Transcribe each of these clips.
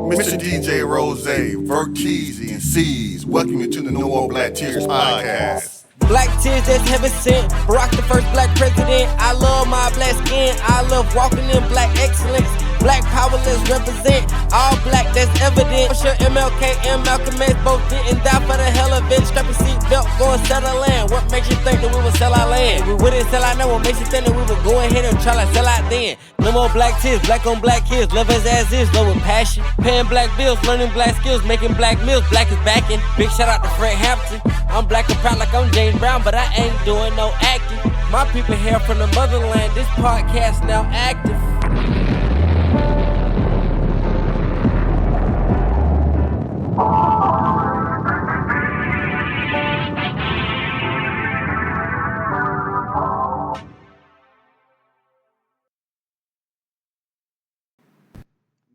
Mr. DJ Rose, Vert Cheesy, and C's. Welcome you to the No More Black Tears podcast. Black tears that's heaven sent. Barack the first black president. I love my black skin. I love walking in black excellence. Black power, let's represent. All black, that's evident. I'm sure MLK and Malcolm X both didn't die for the hell of it. Strap your seatbelt, go and sell our land. What makes you think that we would sell our land? We wouldn't sell our land. What makes you think that we would go ahead and try to sell out then? No more black tears, black on black kids. Love us as is, love with passion. Paying black bills, learning black skills, making black meals. Black is backing. Big shout out to Fred Hampton. I'm black and proud like I'm James Brown, but I ain't doing no acting. My people here from the motherland. This podcast now active.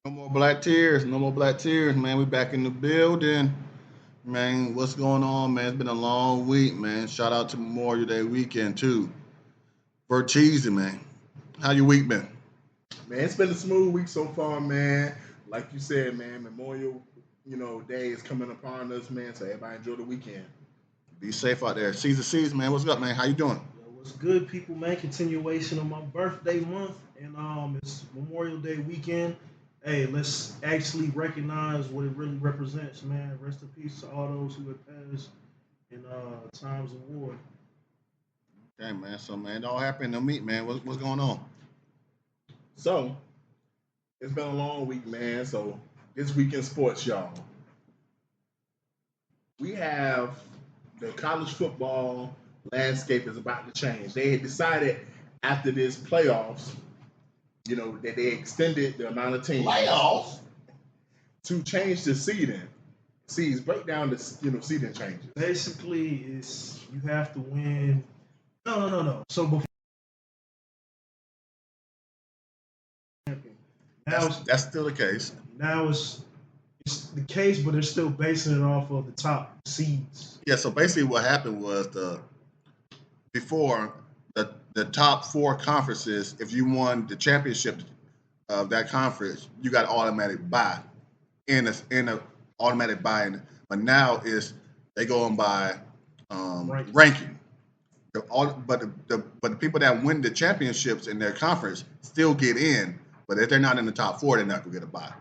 No more black tears, no more black tears, man. We back in the building. Man, what's going on, man? It's been a long week, man. Shout out to Memorial Day weekend, too. Vert Cheesy, man. How your week been? Man, it's been a smooth week so far, man. Like you said, man, Memorial, Day is coming upon us, man. So everybody enjoy the weekend. Be safe out there. C's, man. What's up, man? How you doing? What's good, people, man? Continuation of my birthday month, and it's Memorial Day weekend. Hey, let's actually recognize what it really represents, man. Rest in peace to all those who have passed in times of war. Okay, man. So, man, it all happened to meet, man. What's going on? So, it's been a long week, man. So, this week in sports, y'all. We have the college football landscape is about to change. They had decided after this playoffs, that they extended the amount of teams. Playoffs? To change the seeding. Seeds, break down the seeding changes. Basically, it's you have to win. No. So before That's still the case. now it's the case, but they're still basing it off of the top seeds. Yeah, so basically what happened was before the top four conferences, if you won the championship of that conference, you got automatic bye in a automatic buy. But now they go on by ranking. But the people that win the championships in their conference still get in, but if they're not in the top four, they're not gonna get a bye.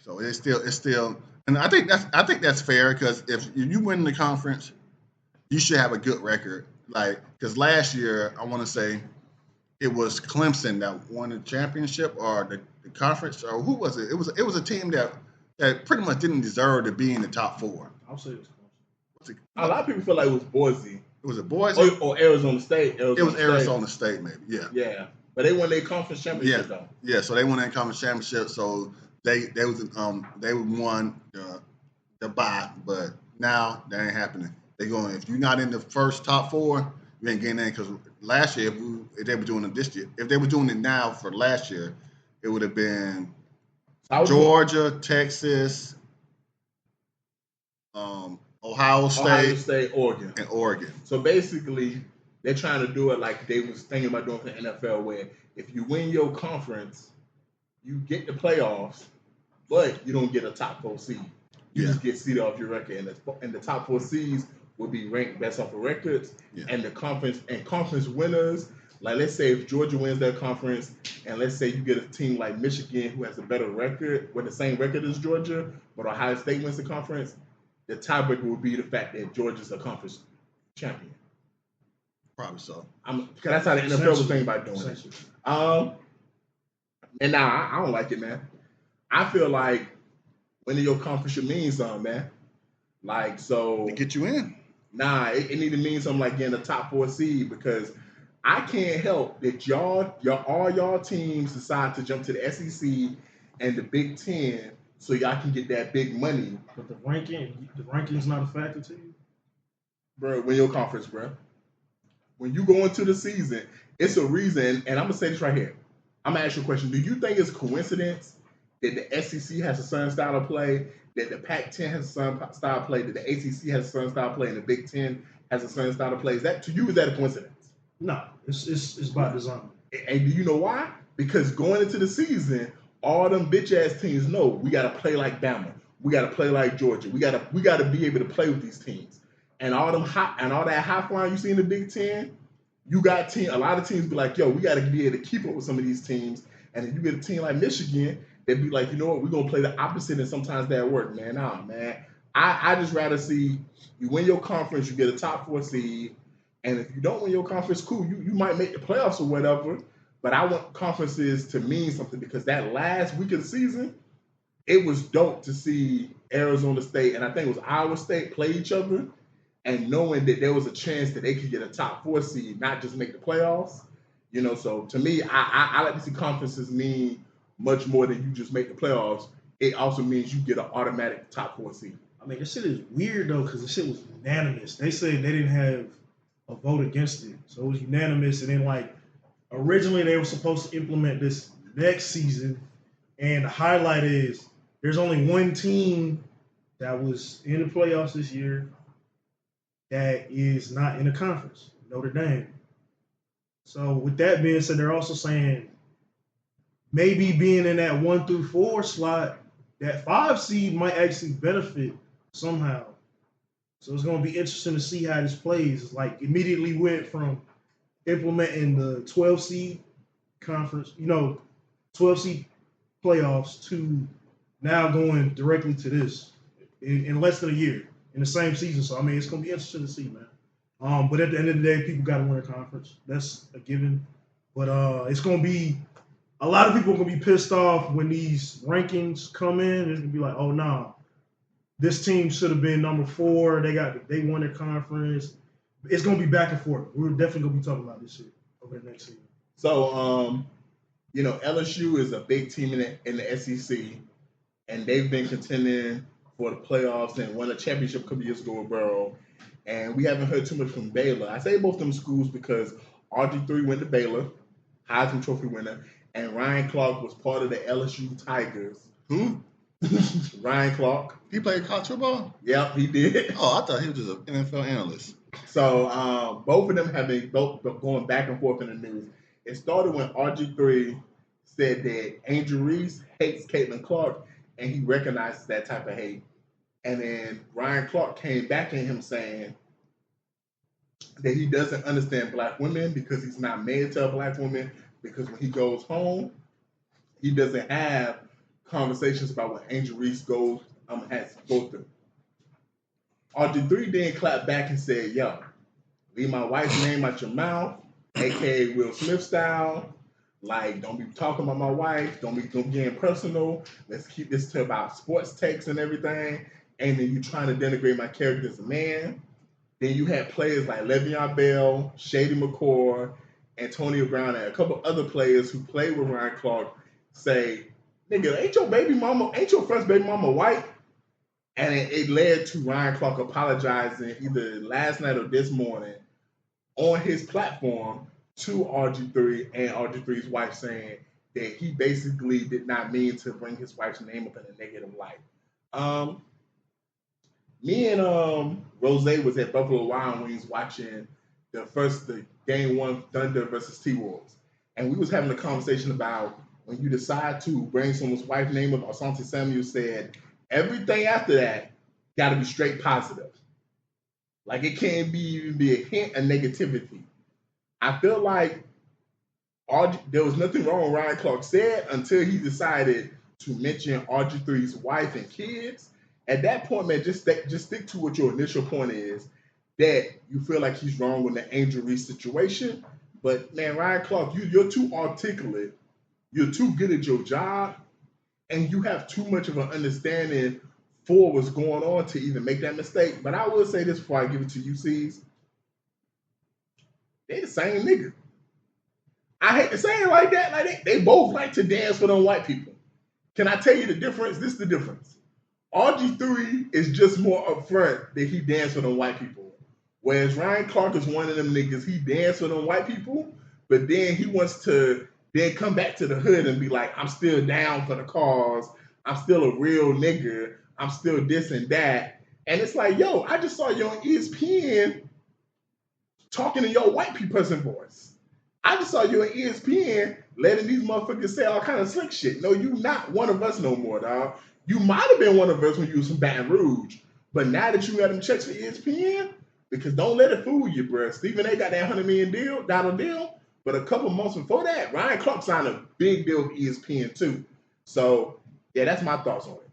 So it's still, and I think that's fair because if you win the conference, you should have a good record. Like, because last year, I want to say it was Clemson that won the championship or the conference, or who was it? It was a team that pretty much didn't deserve to be in the top four. I'll say it was Clemson. A lot of people feel like it was Boise. Was it Boise? Or Arizona State. It was Arizona State, maybe. Yeah. Yeah. But they won their conference championship, though. Yeah, so they won their conference championship, so they won the bye, but now that ain't happening. They going, if you're not in the first top four, you ain't getting in, because last year if they were doing it this year, if they were doing it now for last year, it would have been Georgia, Texas, Ohio State, Oregon. And Oregon. So basically, they're trying to do it like they was thinking about doing for the NFL, where if you win your conference, you get the playoffs, but you don't get a top four seed. You just get seeded off your record, and the top four seeds will be ranked based off of records. Yeah. And the conference winners, like let's say if Georgia wins their conference, and let's say you get a team like Michigan who has a better record with the same record as Georgia, but Ohio State wins the conference, the tiebreaker would be the fact that Georgia's a conference champion. Probably so. Because that's how the NFL was thinking about doing it. And now I don't like it, man. I feel like winning your conference should mean something, man. Like, so to get you in. Nah, it need to mean something like getting the top four seed, because I can't help that all y'all teams decide to jump to the SEC and the Big Ten so y'all can get that big money. But the ranking's not a factor to you? Bro, win your conference, bro. When you go into the season, it's a reason, and I'm going to say this right here. I'm going to ask you a question. Do you think it's coincidence that the SEC has a certain style of play, that the Pac-10 has a certain style of play, that the ACC has a certain style of play, and the Big Ten has a certain style of play? Is that a coincidence? No, it's by design. And do you know why? Because going into the season, all them bitch ass teams know we gotta play like Bama. We gotta play like Georgia. We gotta be able to play with these teams. And all that high flying you see in the Big Ten, you got a lot of teams be like, yo, we gotta be able to keep up with some of these teams. And if you get a team like Michigan, they'd be like, you know what, we're gonna play the opposite, and sometimes that work, man. Nah, man. I just rather see you win your conference, you get a top 4 seed, and if you don't win your conference, cool, you might make the playoffs or whatever. But I want conferences to mean something, because that last week of the season, it was dope to see Arizona State and I think it was Iowa State play each other, and knowing that there was a chance that they could get a top 4 seed, not just make the playoffs. You know, so to me, I like to see conferences mean much more than you just make the playoffs. It also means you get an automatic top 4 seed. I mean, this shit is weird though, because the shit was unanimous. They said they didn't have a vote against it, so it was unanimous. And then like originally they were supposed to implement this next season, and the highlight is there's only one team that was in the playoffs this year that is not in the conference, Notre Dame. So with that being said, they're also saying maybe being in that 1 through 4 slot, that 5 seed might actually benefit somehow. So it's going to be interesting to see how this plays. It's like immediately went from implementing the 12 seed conference, 12 seed playoffs, to now going directly to this in less than a year in the same season. So I mean, it's going to be interesting to see, man. But at the end of the day, people got to win a conference. That's a given. But it's going to be a lot of people are going to be pissed off when these rankings come in. It's going to be like, oh no, this team should have been number 4. They won their conference. It's going to be back and forth. We're definitely going to be talking about this shit over the next season. So, LSU is a big team in the SEC, and they've been contending for the playoffs and won a championship a couple years ago with Burrow. And we haven't heard too much from Baylor. I say both them schools because RG3 went to Baylor, Heisman Trophy winner, and Ryan Clark was part of the LSU Tigers. Who? Ryan Clark. He played college football? Yep, he did. Oh, I thought he was just an NFL analyst. So both of them have been going back and forth in the news. It started when RG3 said that Angel Reese hates Caitlin Clark, and he recognizes that type of hate. And then Ryan Clark came back at him saying that he doesn't understand black women because he's not married to a black woman, because when he goes home, he doesn't have conversations about what Angel Reese has to go through. RG3 then clapped back and said, yo, leave my wife's name out your mouth, aka Will Smith style. Like, don't be talking about my wife. Don't be getting personal. Let's keep this to about sports takes and everything. And then you trying to denigrate my character as a man. Then you had players like Le'Veon Bell, Shady McCord, Antonio Brown, and a couple other players who played with Ryan Clark say, nigga, ain't your first baby mama white? And it led to Ryan Clark apologizing either last night or this morning on his platform to RG3 and RG3's wife, saying that he basically did not mean to bring his wife's name up in a negative light. Me and Rose was at Buffalo Wild Wings watching the game 1 Thunder versus T-Wolves. And we was having a conversation about when you decide to bring someone's wife's name up. Asante Samuel said, everything after that got to be straight positive. Like, it can't even be a hint of negativity. I feel like there was nothing wrong with Ryan Clark said until he decided to mention RG3's wife and kids. At that point, man, just stick to what your initial point is, that you feel like he's wrong with the Angel Reese situation. But, man, Ryan Clark, you're too articulate. You're too good at your job. And you have too much of an understanding for what's going on to even make that mistake. But I will say this before I give it to you, C's. They the same nigga. I hate to say it like that. Like they both like to dance for them white people. Can I tell you the difference? This is the difference. RG3 is just more upfront that he danced for them white people. Whereas Ryan Clark is one of them niggas, he danced for them white people, but then he wants to then come back to the hood and be like, I'm still down for the cause. I'm still a real nigga. I'm still this and that. And it's like, yo, I just saw you on ESPN talking in your white person voice. I just saw you on ESPN letting these motherfuckers say all kind of slick shit. No, you not one of us no more, dog. You might have been one of us when you was from Baton Rouge, but now that you got them checks for ESPN, because don't let it fool you, bro. Stephen A. got that $100 million deal, but a couple months before that, Ryan Clark signed a big deal with ESPN too. So yeah, that's my thoughts on it.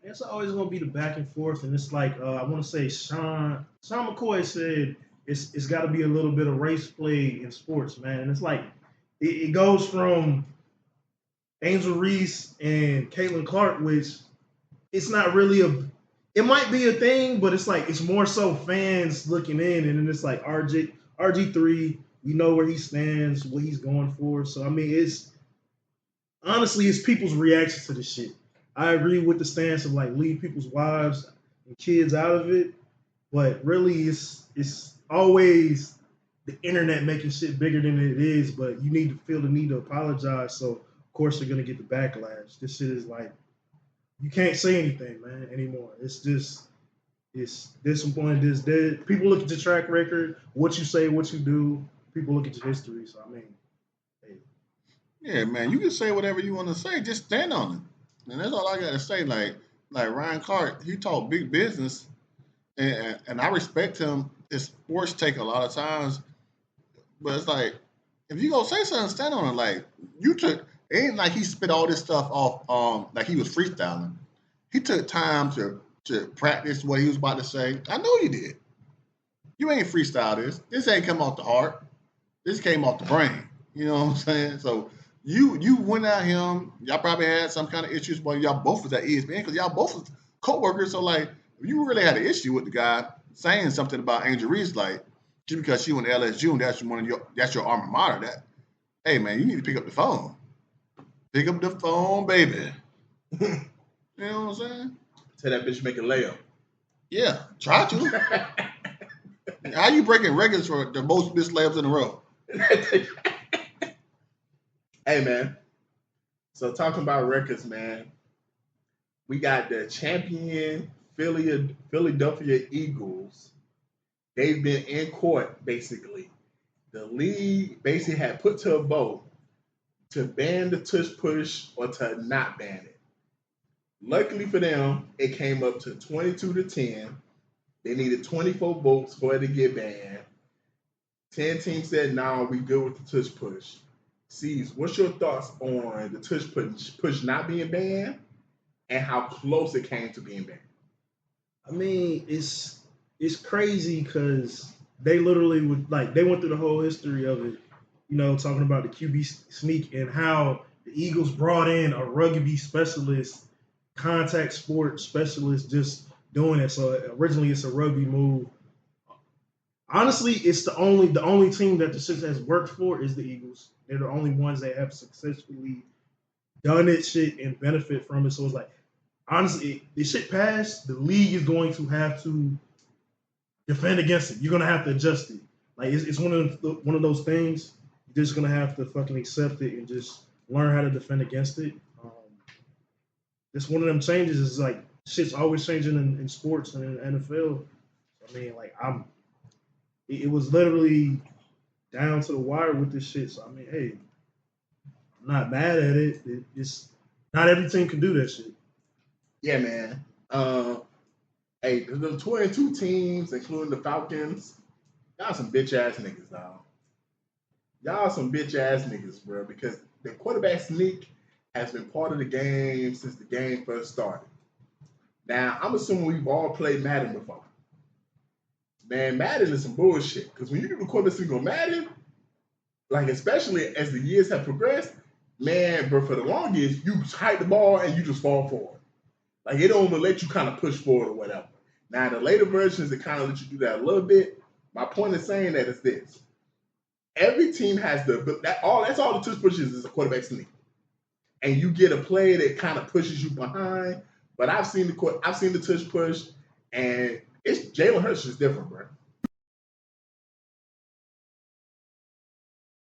It's always gonna be the back and forth, and it's like I want to say Sean McCoy said it's got to be a little bit of race play in sports, man. And it's like it goes from Angel Reese and Caitlin Clark, which it's not really it might be a thing, but it's like it's more so fans looking in, and then it's like RG3, we know where he stands, what he's going for. So I mean, it's people's reaction to this shit. I agree with the stance of like leave people's wives and kids out of it, but really it's always the internet making shit bigger than it is. But you need to feel the need to apologize. So of course they're gonna get the backlash. This shit is like you can't say anything, man, anymore. It's disappointing. This dead. People look at your track record, what you say, what you do. People look at your history. So I mean, hey. Yeah, man, you can say whatever you want to say. Just stand on it. And that's all I got to say. Like Ryan Clark, he talked big business, and I respect him. His sports take a lot of times, but it's like if you go say something, stand on it. Like you took, it ain't like he spit all this stuff off. Like he was freestyling. He took time to practice what he was about to say. I know you did. You ain't freestyle this. This ain't come off the heart. This came off the brain. You know what I'm saying? So. You went at him. Y'all probably had some kind of issues, but y'all both was at ESPN because y'all both was co-workers. So like, if you really had an issue with the guy saying something about Angel Reese, like just because she went to LSU and that's your alma mater, that hey man, you need to pick up the phone. Pick up the phone, baby. You know what I'm saying? Tell that bitch make a layup. Yeah, try to. How you breaking records for the most missed layups in a row? Hey, man. So talking about records, man, we got the champion Philadelphia Eagles. They've been in court, basically. The league basically had put to a vote to ban the tush push or to not ban it. Luckily for them, it came up to 22 to 10. They needed 24 votes for it to get banned. 10 teams said, "No, we good with the tush push." C's, what's your thoughts on the tush push not being banned and how close it came to being banned? I mean, it's crazy because they literally they went through the whole history of it, you know, talking about the QB sneak and how the Eagles brought in a rugby specialist, contact sport specialist, just doing it. So originally it's a rugby move. Honestly, it's the only team that the shit has worked for is the Eagles. They're the only ones that have successfully done it shit and benefit from it. So it's like, honestly, this shit passed. The league is going to have to defend against it. You're gonna have to adjust it. Like it's one of those things. You're just gonna have to fucking accept it and just learn how to defend against it. It's one of them changes. Is like shit's always changing in sports and in the NFL. I mean, like it was literally down to the wire with this shit. So I mean, hey, I'm not mad at it. It's not every team can do that shit. Yeah, man. Hey, the 22 teams, including the Falcons, y'all some bitch ass niggas, dog. Y'all some bitch ass niggas, bro. Because the quarterback sneak has been part of the game since the game first started. Now, I'm assuming we've all played Madden before. Man, Madden is some bullshit. Because when you do the quarterback sneak on Madden, like especially as the years have progressed, man, bro, for the longest, you hide the ball and you just fall forward. Like it don't even let you kind of push forward or whatever. Now, the later versions, it kind of let you do that a little bit. My point in saying that is this. Every team has that's all the tush pushes is a quarterback sneak. And you get a play that kind of pushes you behind. But I've seen the tush push, and it's Jalen Hurts is different, bro.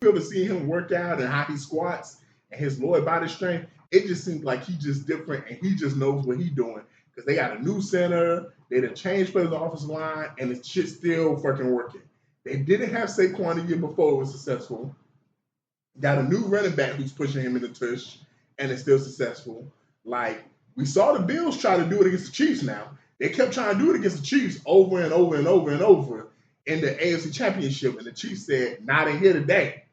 You ever see him work out and how he squats and his lower body strength? It just seems like he's just different and he just knows what he's doing. Because they got a new center, they done changed players on the offensive line, and the shit's still fucking working. They didn't have Saquon the year before it was successful. Got a new running back who's pushing him in the tush, and is still successful. Like, we saw the Bills try to do it against the Chiefs now. They kept trying to do it against the Chiefs over and over and over and over in the AFC Championship, and the Chiefs said, "Not in here today."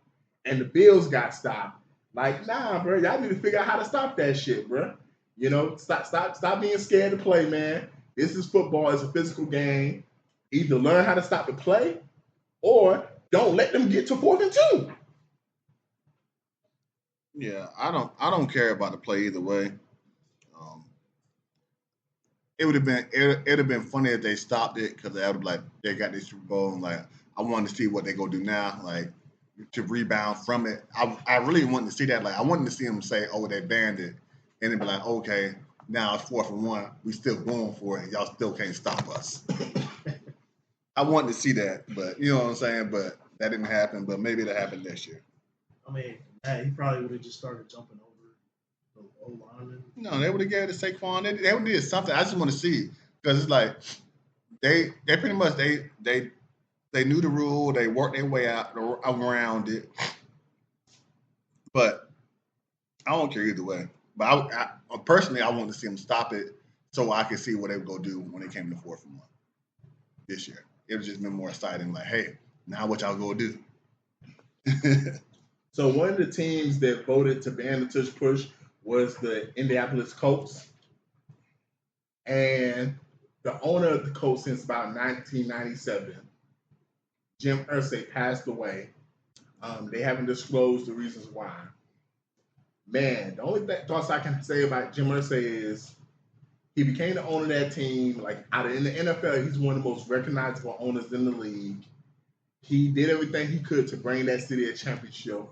And the Bills got stopped. Like, nah, bro, y'all need to figure out how to stop that shit, bro. You know, stop being scared to play, man. This is football. It's a physical game. Either learn how to stop the play, or don't let them get to 4th and 2. Yeah, I don't care about the play either way. It would have been it'd have been funny if they stopped it because they would have like they got this Super Bowl and like I wanted to see what they gonna do now, like to rebound from it. I really wanted to see that. Like I wanted to see them say, "Oh, they banned it," and then be like, "Okay, now it's 4th and 1. We still going for it, and y'all still can't stop us." I wanted to see that, but you know what I'm saying. But that didn't happen. But maybe it'll happen next year. I mean, he probably would have just started jumping over the O-lineman. No, they would have gave it to Saquon. They would have did something. I just want to see because it's like they pretty much they knew the rule. They worked their way out around it. But I don't care either way. But I personally, I wanted to see them stop it so I could see what they would go do when they came to 4th and 1 this year. It would just been more exciting. Like, hey, now what y'all gonna do? So one of the teams that voted to ban the tush push was the Indianapolis Colts. And the owner of the Colts since about 1997, Jim Irsay, passed away. They haven't disclosed the reasons why. Man, the only thoughts I can say about Jim Irsay is he became the owner of that team. Like, in the NFL, he's one of the most recognizable owners in the league. He did everything he could to bring that city a championship.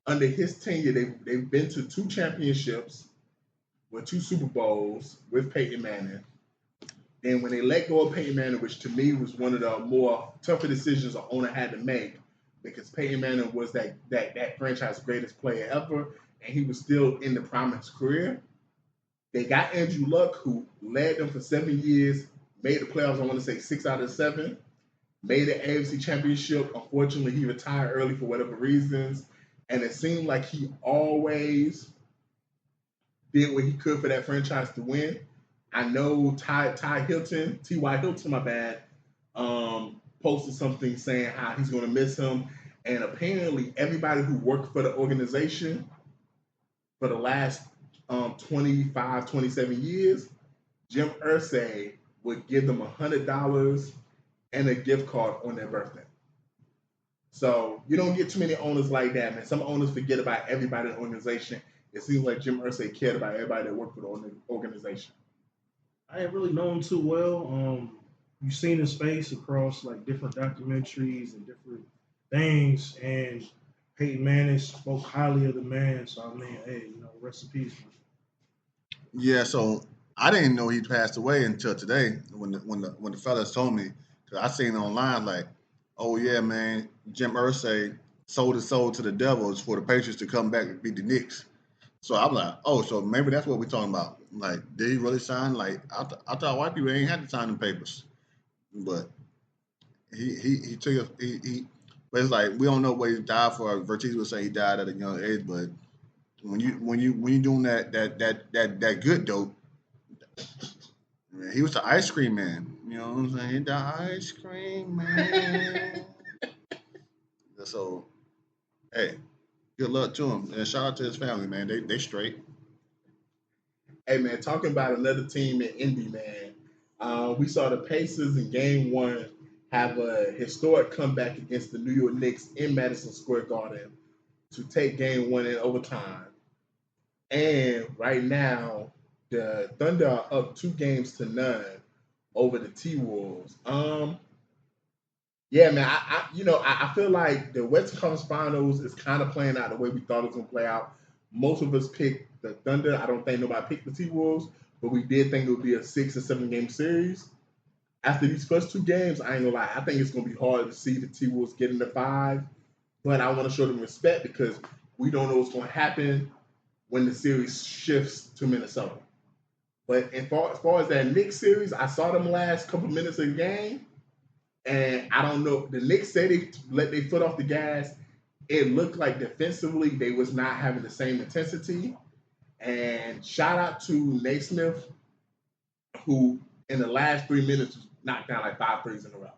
Under his tenure, they've been to 2 championships with 2 Super Bowls with Peyton Manning. And when they let go of Peyton Manning, which to me was one of the more tougher decisions an owner had to make, because Peyton Manning was that franchise's greatest player ever, and he was still in the prime of his career. They got Andrew Luck, who led them for 7 years, made the playoffs, I want to say 6 out of 7, made the AFC Championship. Unfortunately, he retired early for whatever reasons, and it seemed like he always did what he could for that franchise to win. I know T.Y. Hilton, my bad, posted something saying how he's going to miss him, and apparently everybody who worked for the organization for the last 25, 27 years, Jim Irsay would give them $100 and a gift card on their birthday. So you don't get too many owners like that, man. Some owners forget about everybody in the organization. It seems like Jim Irsay cared about everybody that worked for the organization. I ain't really known him too well. You've seen his face across like different documentaries and different things, and Peyton Manning spoke highly of the man. So I mean, hey, rest in peace, man. Yeah, so I didn't know he passed away until today when the fellas told me, because I seen it online like, oh yeah, man, Jim Irsay sold his soul to the Devils for the Patriots to come back and beat the Knicks. So I'm like, oh, so maybe that's what we're talking about. Like, did he really sign? Like, I thought white people ain't had to sign them papers, but he took he. But it's like we don't know what he died for. Vertiz would say he died at a young age, but when you doing that good dope, man, he was the ice cream man. You know what I'm saying? The ice cream man. So, hey, good luck to him, and shout out to his family, man. They straight. Hey, man, talking about another team in Indy, man. We saw the Pacers in Game 1 have a historic comeback against the New York Knicks in Madison Square Garden to take Game 1 in overtime. And right now, the Thunder are up 2-0 over the T-Wolves. Yeah, man, I feel like the Western Conference Finals is kind of playing out the way we thought it was going to play out. Most of us picked the Thunder. I don't think nobody picked the T-Wolves, but we did think it would be a 6 or 7 game series. After these first 2 games, I ain't gonna lie, I think it's going to be hard to see the T-Wolves get into 5, but I want to show them respect because we don't know what's going to happen when the series shifts to Minnesota. But as far as that Knicks series, I saw them last couple minutes of the game, and I don't know. The Knicks say they let their foot off the gas it looked like defensively they was not having the same intensity. And shout out to Naismith, who in the last 3 minutes knocked down like 5 threes in a row.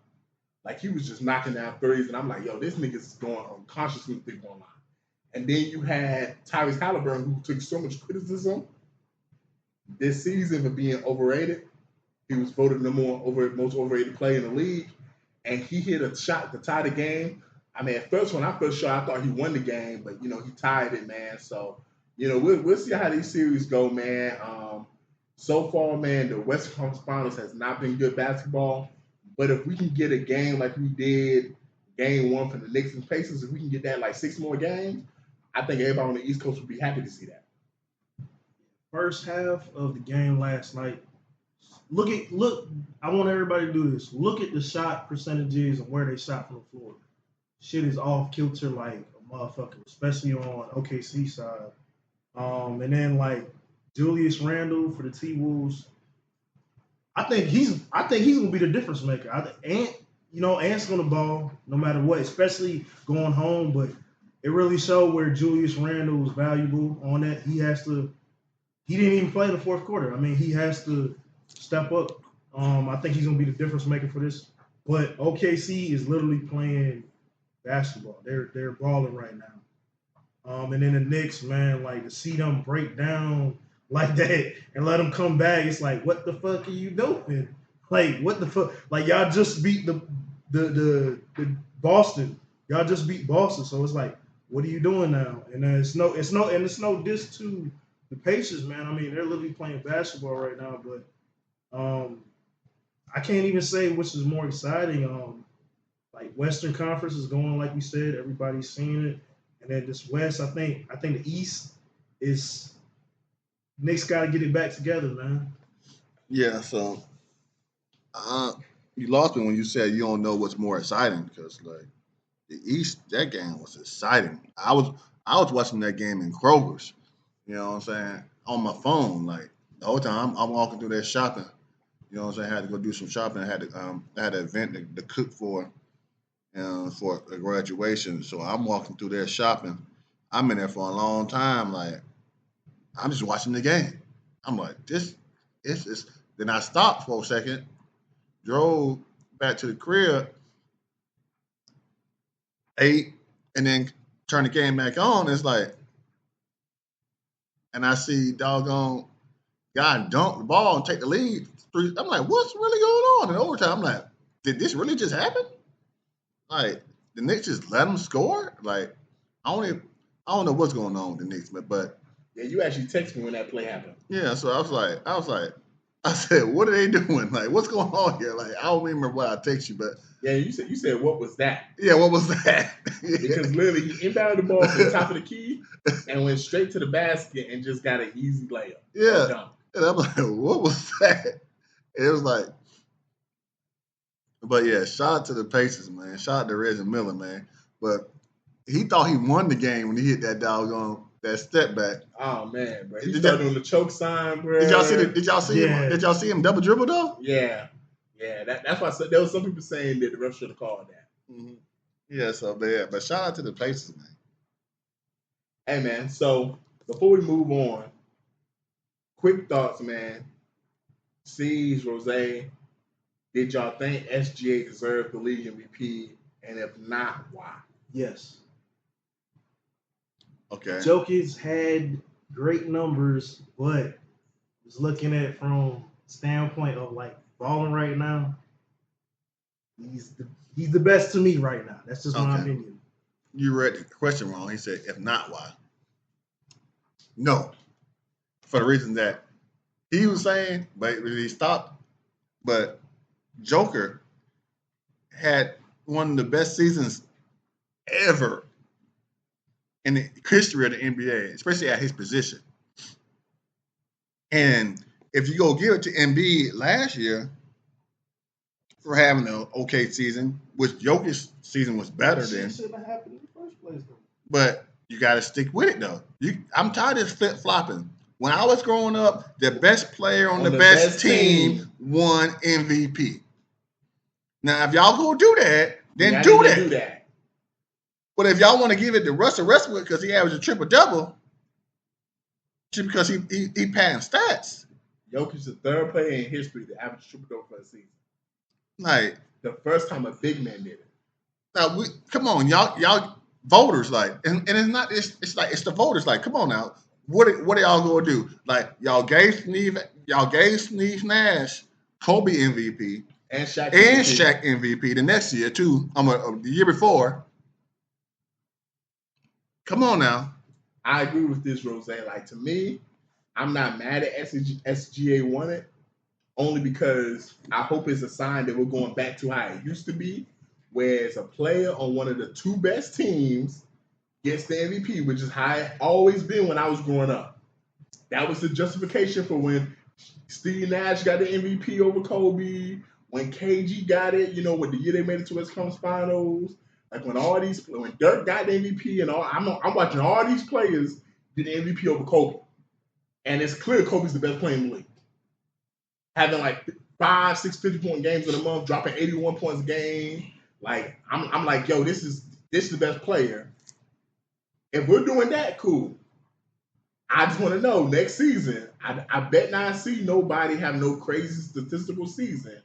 Like he was just knocking down threes, and I'm like, yo, this nigga's going unconscious from the 3-point line. And then you had Tyrese Halliburton, who took so much criticism this season for being overrated. He was voted the most overrated player in the league, and he hit a shot to tie the game. I mean, at first, when I first saw, I thought he won the game, but, he tied it, man. So, we'll see how these series go, man. So far, man, the Western Conference Finals has not been good basketball. But if we can get a game like we did game 1 for the Knicks and Pacers, if we can get that like 6 more games, I think everybody on the East Coast would be happy to see that. First half of the game last night, look, I want everybody to do this. Look at the shot percentages and where they shot from the floor. Shit is off kilter like a motherfucker, especially on OKC side. And then like Julius Randle for the T-Wolves, I think he's gonna be the difference maker. Ant's gonna ball no matter what, especially going home. But it really showed where Julius Randle was valuable on that. He didn't even play in the fourth quarter. I mean, he has to step up. I think he's gonna be the difference maker for this. But OKC is literally playing basketball. They're balling right now. And then the Knicks, man, like to see them break down like that and let them come back, it's like, what the fuck are you doing? Like, what the fuck? Like, y'all just beat the Boston. Y'all just beat Boston, so it's like, what are you doing now? And it's no diss to the Pacers, man. I mean, they're literally playing basketball right now, but I can't even say which is more exciting. Like Western Conference is going, like we said, everybody's seeing it, and then this West, I think the East is. Knicks got to get it back together, man. Yeah, so you lost me when you said you don't know what's more exciting because, like, the East, that game was exciting. I was watching that game in Kroger's, you know what I'm saying, on my phone. Like, the whole time I'm walking through there shopping, you know what I'm saying, I had to go do some shopping. I had an event to cook for a graduation, so I'm walking through there shopping. I'm in there for a long time, like, I'm just watching the game. I'm like, this is. Then I stopped for a second, drove back to the crib, ate, and then turned the game back on. It's like, and I see doggone guy dunk the ball and take the lead. I'm like, what's really going on in overtime? I'm like, did this really just happen? Like, the Knicks just let them score? Like, I don't know what's going on with the Knicks, but. Yeah, you actually texted me when that play happened. Yeah, so I said, what are they doing? Like, what's going on here? Like, I don't remember what I text you, but yeah, you said what was that? Yeah, what was that? Because literally he inbounded the ball from the top of the key and went straight to the basket and just got an easy layup. Yeah, and I'm like, what was that? And it was like, but yeah, shout out to the Pacers, man. Shout out to Reggie Miller, man. But he thought he won the game when he hit that doggone. That step back. Oh man, bro! He started doing the choke sign, bro. Did y'all see him double dribble though? Yeah. That's why there was some people saying that the ref should have called that. Mm-hmm. Yeah, so bad. But shout out to the Pacers, man. Hey man, so before we move on, quick thoughts, man. C's, Rose, did y'all think SGA deserved the league MVP? And if not, why? Yes. Okay. Jokic's had great numbers, but was looking at it from standpoint of like balling right now. He's the best to me right now. That's just my opinion. You read the question wrong. He said, if not, why? No. For the reason that he was saying, but he stopped. But Joker had one of the best seasons ever in the history of the NBA, especially at his position. And if you go give it to Embiid last year for having an okay season, which Jokic's season was better than. Shouldn't have happened in the first place, though. But you got to stick with it, though. I'm tired of flip-flopping. When I was growing up, the best player on the best team won MVP. Now, if y'all go do that, then do that. But if y'all want to give it to Russell Westbrook because he averaged a triple-double, just because he passed stats. Jokic is the third player in history to average triple-double for a season. Like, the first time a big man did it. Now come on, y'all voters, like, and it's not, it's like, it's the voters, like, come on now, what are y'all gonna do? Like, y'all gave Steve Nash Kobe MVP and Shaq MVP the next year too. The year before. Come on now. I agree with this, Rose. Like, to me, I'm not mad at SGA won it, only because I hope it's a sign that we're going back to how it used to be, where it's a player on one of the two best teams gets the MVP, which is how it always been when I was growing up. That was the justification for when Steve Nash got the MVP over Kobe, when KG got it, with the year they made it to West Conference Finals. Like when Dirk got the MVP and all, I'm watching all these players get the MVP over Kobe. And it's clear Kobe's the best player in the league. Having like 5, 6 50-point games in a month, dropping 81 points a game. Like, I'm like, yo, this is the best player. If we're doing that, cool. I just want to know next season, I bet not see nobody have no crazy statistical season,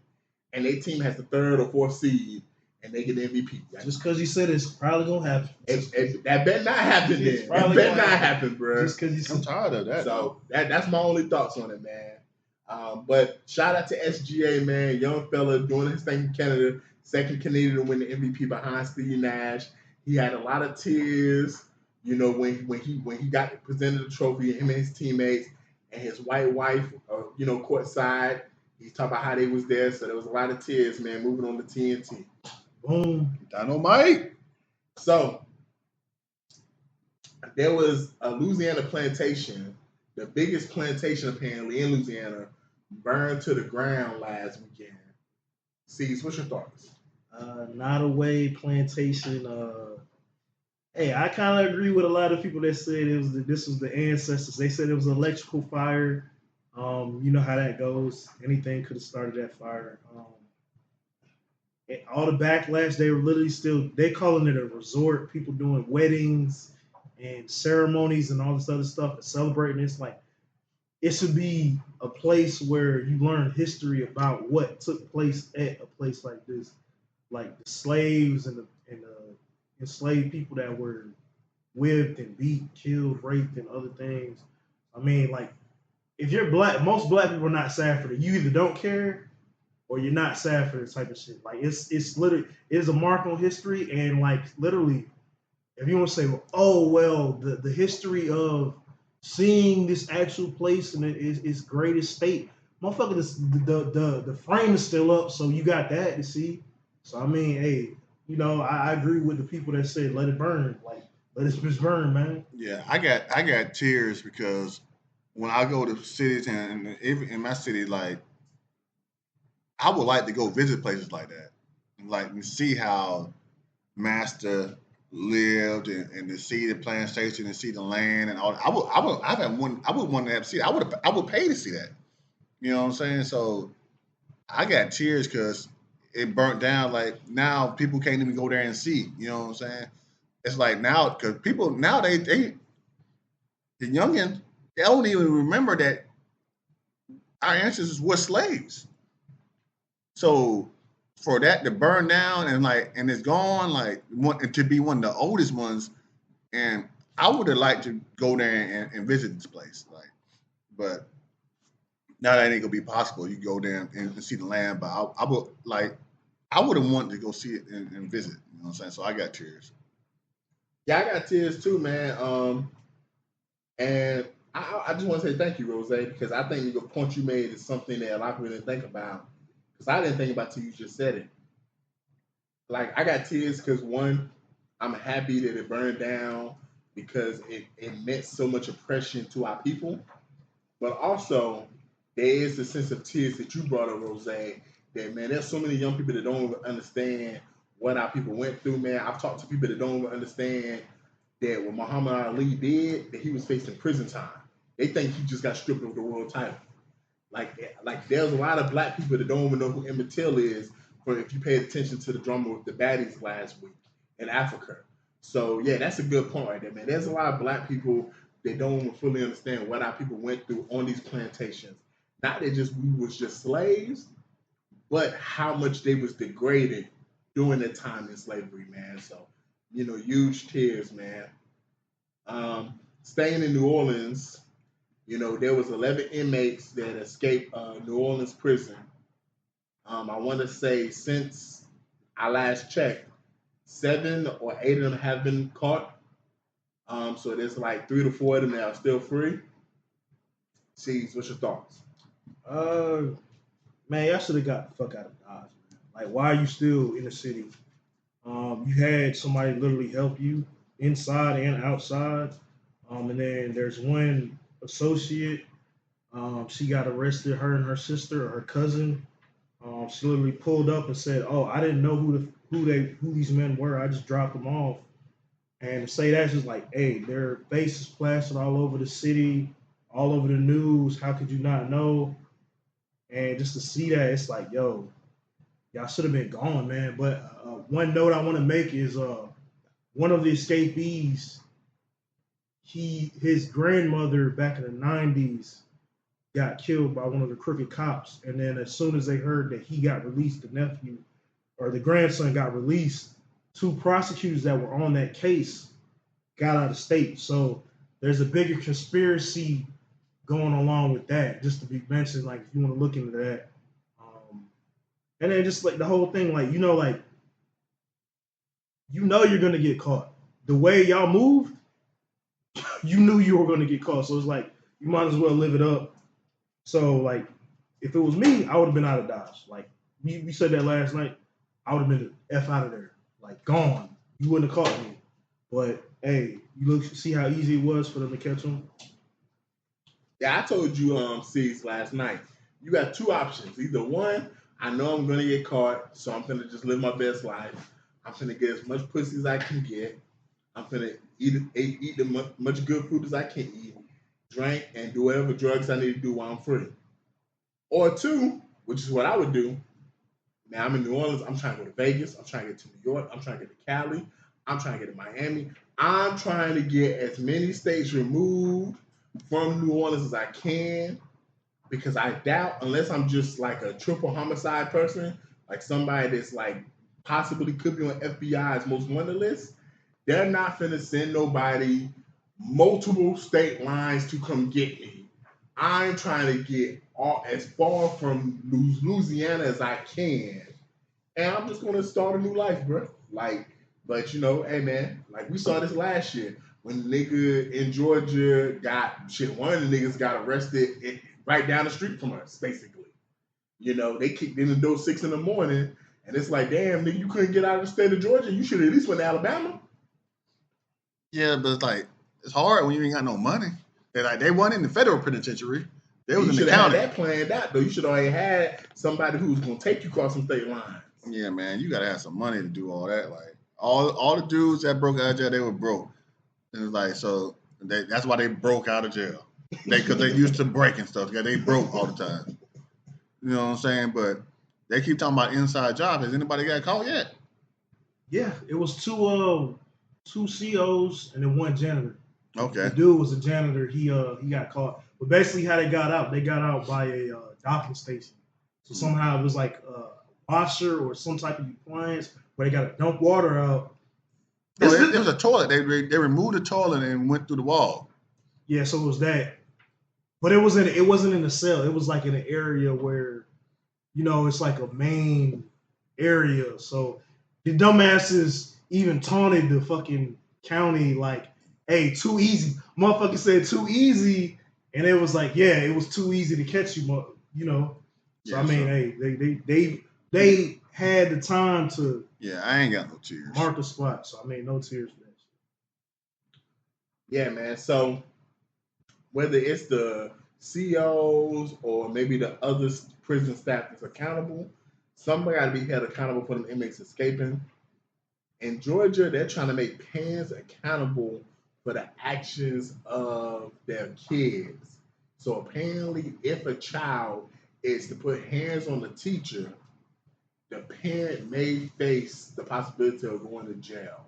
and their team has the 3rd or 4th seed, and they get the MVP. Just because you said it's probably gonna happen. That bet not happen then. That bet not happen, bro. Just because I'm tired of that. So that's my only thoughts on it, man. But shout out to SGA, man, young fella doing his thing in Canada, second Canadian to win the MVP behind Steve Nash. He had a lot of tears, when he got presented the trophy, him and his teammates and his white wife, courtside. He's talking about how they was there, so there was a lot of tears, man. Moving on to TNT. Boom. Dynamite. So there was a Louisiana plantation, the biggest plantation apparently in Louisiana, burned to the ground last weekend. Cease, what's your thoughts? Nottoway Plantation. Hey, I kind of agree with a lot of people that said this was the ancestors. They said it was an electrical fire. You know how that goes. Anything could have started that fire. And all the backlash, they were literally they calling it a resort. People doing weddings and ceremonies and all this other stuff and celebrating. It's like, it should be a place where you learn history about what took place at a place like this, like the slaves and the enslaved people that were whipped and beat, killed, raped, and other things. I mean, like, if you're black, most black people are not sad for it. You either don't care or you're not sad for this type of shit. Like, it's literally, it's a mark on history, and like literally, if you want to say, the history of seeing this actual place in its greatest state, motherfucker, the frame is still up, so you got that to see. So I mean, hey, I agree with the people that said let it burn, like let this bitch burn, man. Yeah, I got tears because when I go to cities and in my city, like, I would like to go visit places like that, like and see how Master lived and to see the plantation and see the land and all. I would want to see. I would pay to see that. You know what I'm saying? So I got tears because it burnt down. Like, now people can't even go there and see. You know what I'm saying? It's like now, because people now the youngins, they don't even remember that our ancestors were slaves. So for that to burn down and it's gone, like, to be one of the oldest ones, and I would have liked to go there and visit this place, like, but now that ain't gonna be possible. You go there and see the land, but I would have wanted to go see it and visit. You know what I'm saying? So I got tears. Yeah, I got tears too, man. And I just want to say thank you, Rose, because I think the point you made is something that a lot of people didn't think about. Because I didn't think about it till you just said it. Like, I got tears because, one, I'm happy that it burned down because it meant so much oppression to our people. But also, there is the sense of tears that you brought up, Rose, that, man, there's so many young people that don't even understand what our people went through, man. I've talked to people that don't even understand that what Muhammad Ali did, that he was facing prison time. They think he just got stripped of the world title. Like there's a lot of black people that don't even know who Emmett Till is, for if you paid attention to the drama with the baddies last week in Africa. So yeah, that's a good point right there, man. There's a lot of black people that don't even fully understand what our people went through on these plantations. Not that just we was just slaves, but how much they was degraded during their time in slavery, man. So, huge tears, man. Staying in New Orleans, there was 11 inmates that escaped New Orleans prison. I want to say since I last checked, 7 or 8 of them have been caught. So there's like 3 to 4 of them that are still free. C's, what's your thoughts? Man, y'all should have got the fuck out of Dodge, man. Like, why are you still in the city? You had somebody literally help you inside and outside. And then there's one associate. She got arrested, her and her sister or her cousin. She literally pulled up and said, "Oh, I didn't know who these men were. I just dropped them off." And to say that's just like, hey, their faces plastered all over the city, all over the news. How could you not know? And just to see that, it's like, yo, y'all should have been gone, man. But one note I want to make is one of the escapees, his grandmother back in the 90s got killed by one of the crooked cops. And then as soon as they heard that he got released, the nephew or the grandson got released, 2 prosecutors that were on that case got out of state. So there's a bigger conspiracy going along with that, just to be mentioned, like, if you want to look into that. And then just like the whole thing, like, you're going to get caught. The way y'all moved, you knew you were going to get caught. So it's like, you might as well live it up. So, like, if it was me, I would have been out of Dodge. Like, we said that last night. I would have been the F out of there. Like, gone. You wouldn't have caught me. But, hey, see how easy it was for them to catch him? Yeah, I told you, C's, last night. You got 2 options. Either one, I know I'm going to get caught, so I'm going to just live my best life. I'm going to get as much pussy as I can get. I'm going to eat as much good food as I can eat, drink, and do whatever drugs I need to do while I'm free. Or 2, which is what I would do. Now, I'm in New Orleans. I'm trying to go to Vegas. I'm trying to get to New York. I'm trying to get to Cali. I'm trying to get to Miami. I'm trying to get as many states removed from New Orleans as I can, because I doubt, unless I'm just like a triple homicide person, like somebody that's like possibly could be on FBI's most wanted list, they're not finna send nobody multiple state lines to come get me. I'm trying to get as far from Louisiana as I can, and I'm just gonna start a new life, bro. Like, but hey man, like we saw this last year. When the nigga in Georgia one of the niggas got arrested right down the street from us, basically. They kicked in the door 6 in the morning, and it's like, damn, nigga, you couldn't get out of the state of Georgia. You should have at least went to Alabama. Yeah, but it's like, it's hard when you ain't got no money. They weren't in the federal penitentiary. They was in the county. You should have had that planned out, though. You should already had somebody who was going to take you across some state lines. Yeah, man, you got to have some money to do all that. Like, all the dudes that broke out of jail, they were broke. And it's like, so that's why they broke out of jail. Because they used to breaking stuff. They broke all the time. You know what I'm saying? But they keep talking about inside job. Has anybody got caught yet? Yeah, it was 2 COs and then 1 janitor. Okay. The dude was a janitor. He got caught. But basically, how they got out by a docking station. So somehow it was like a washer or some type of appliance where they got to dump water out. No, it was a toilet. They removed the toilet and went through the wall. Yeah, so it was that. But it wasn't in a cell. It was like in an area where, it's like a main area. So the dumbasses even taunted the fucking county like, hey, too easy. Motherfucker said too easy. And it was like, yeah, it was too easy to catch you, So Yeah, I mean, hey, they had the time to. Yeah, I ain't got no tears. Mark the spot. So I mean, no tears for that. Yeah, man. So whether it's the COs or maybe the other prison staff that's accountable, somebody got to be held accountable for them inmates escaping. In Georgia, they're trying to make parents accountable for the actions of their kids. So apparently, if a child is to put hands on the teacher, the parent may face the possibility of going to jail.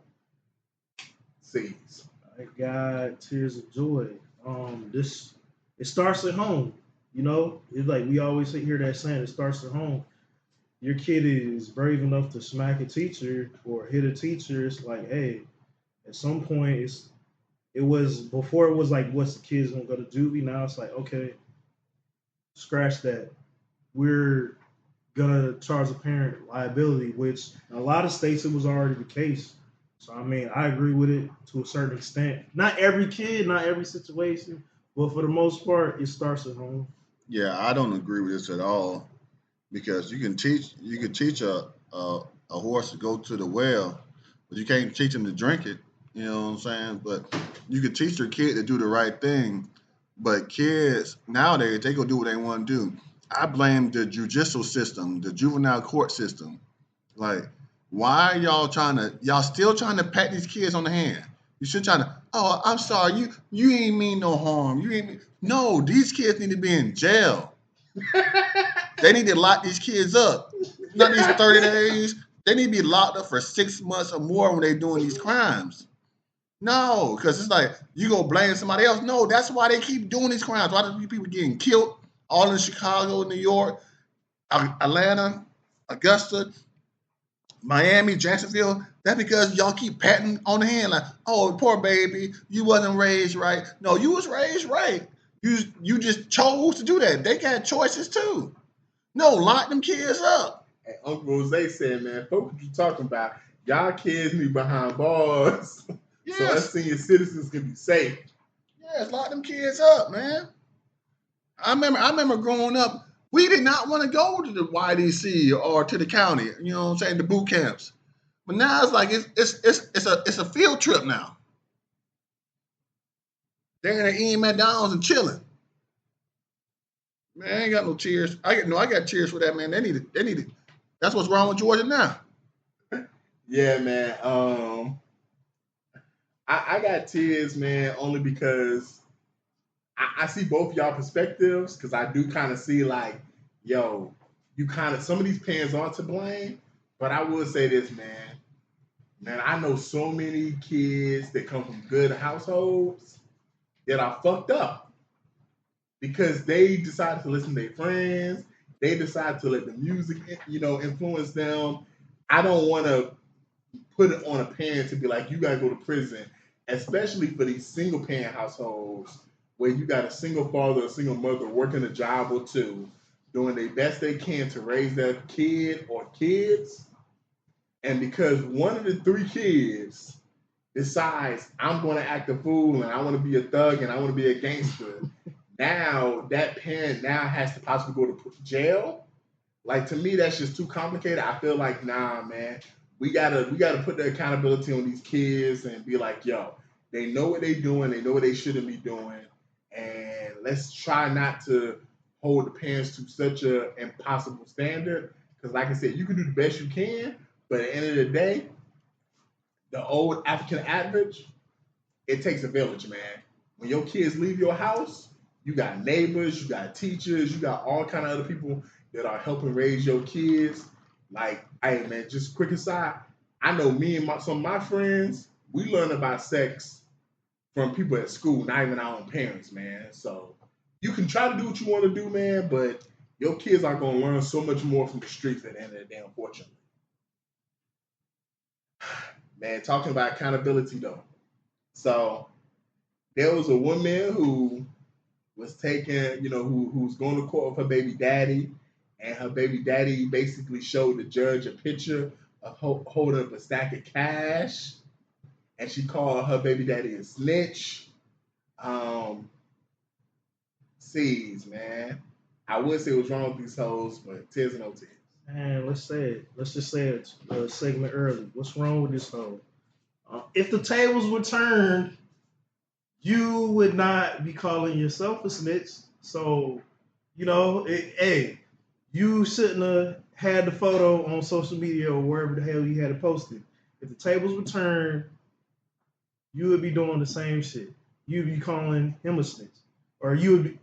sees. I got tears of joy. It starts at home. You know, it's like we always hear that saying. It starts at home. Your kid is brave enough to smack a teacher or hit a teacher. It's like, hey, at some point, it was before it was like, what's the kid's gonna go to juvie? Now it's like, okay, scratch that. We're gonna charge a parent liability, which in a lot of states it was already the case. So I mean, I agree with it to a certain extent. Not every kid, not every situation, but for the most part, it starts at home. Yeah, I don't agree with this at all because you can teach a horse to go to the well, but you can't teach him to drink it. You know what I'm saying? But you can teach your kid to do the right thing. But kids nowadays they go do what they want to do. I blame the judicial system, the juvenile court system. Like, why are y'all still trying to pat these kids on the hand? You should try to, oh, I'm sorry, you ain't mean no harm. No, these kids need to be in jail. They need to lock these kids up. Not these 30 days. They need to be locked up for 6 months or more when they're doing these crimes. No, because it's like you go blame somebody else. No, that's why they keep doing these crimes. Why do these people getting killed all in Chicago, New York, Atlanta, Augusta, Miami, Jacksonville? That's because y'all keep patting on the hand like, oh, poor baby, you wasn't raised right. No, you was raised right. You just chose to do that. They got choices too. No, lock them kids up. And Uncle Jose said, man, fuck what you talking about. Y'all kids be behind bars. Yes. So us senior citizens can be safe. Yes, lock them kids up, man. I remember growing up, we did not want to go to the YDC or to the county, you know what I'm saying, the boot camps. But now it's like it's a field trip now. They're eating McDonald's and chilling. Man, I ain't got no tears. I got tears for that, man. They need it. That's what's wrong with Georgia now. Yeah, man. I got tears, man, only because I see both y'all perspectives, because I do kind of see like, yo, some of these parents are to blame, but I will say this, man. Man, I know so many kids that come from good households that are fucked up because they decided to listen to their friends. They decided to let the music, influence them. I don't want to put it on a parent to be like, you got to go to prison, especially for these single parent households where you got a single father or a single mother working a job or two, doing their best they can to raise their kid or kids. And because one of the three kids decides, I'm going to act a fool and I want to be a thug and I want to be a gangster, now that parent now has to possibly go to jail. Like, to me, that's just too complicated. I feel like, nah, man, we gotta put the accountability on these kids and be like, yo, they know what they're doing, they know what they shouldn't be doing, and let's try not to hold the parents to such an impossible standard. Because, like I said, you can do the best you can, but at the end of the day, the old African adage, it takes a village, man. When your kids leave your house, you got neighbors, you got teachers, you got all kind of other people that are helping raise your kids. Like, hey, man, just quick aside, I know me and some of my friends, we learn about sex from people at school, not even our own parents, man. So you can try to do what you want to do, man, but your kids are going to learn so much more from the streets at the end of the day, unfortunately. Man, talking about accountability, though. So there was a woman who was taken, who's going to court with her baby daddy, and her baby daddy basically showed the judge a picture of holding up a stack of cash, and she called her baby daddy a snitch. Sees, man. I would say what's wrong with these hoes, but tears and no tears. Man, let's just say it a segment early. What's wrong with this hoe? If the tables were turned, you would not be calling yourself a snitch. So, hey, you shouldn't have had the photo on social media or wherever the hell you had it posted. If the tables were turned, you would be doing the same shit. You'd be calling him a snitch. Or you would be,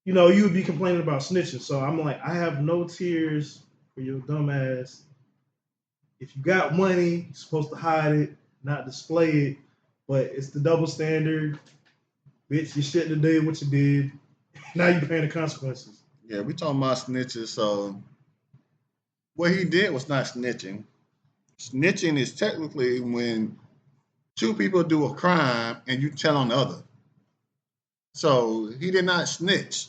you would be complaining about snitching. So I'm like, I have no tears for your dumb ass. If you got money, you're supposed to hide it, not display it. But it's the double standard. Bitch, you shouldn't have did what you did. Now you're paying the consequences. Yeah, we talking about snitches. So what he did was not snitching. Snitching is technically when two people do a crime and you tell on the other. So he did not snitch.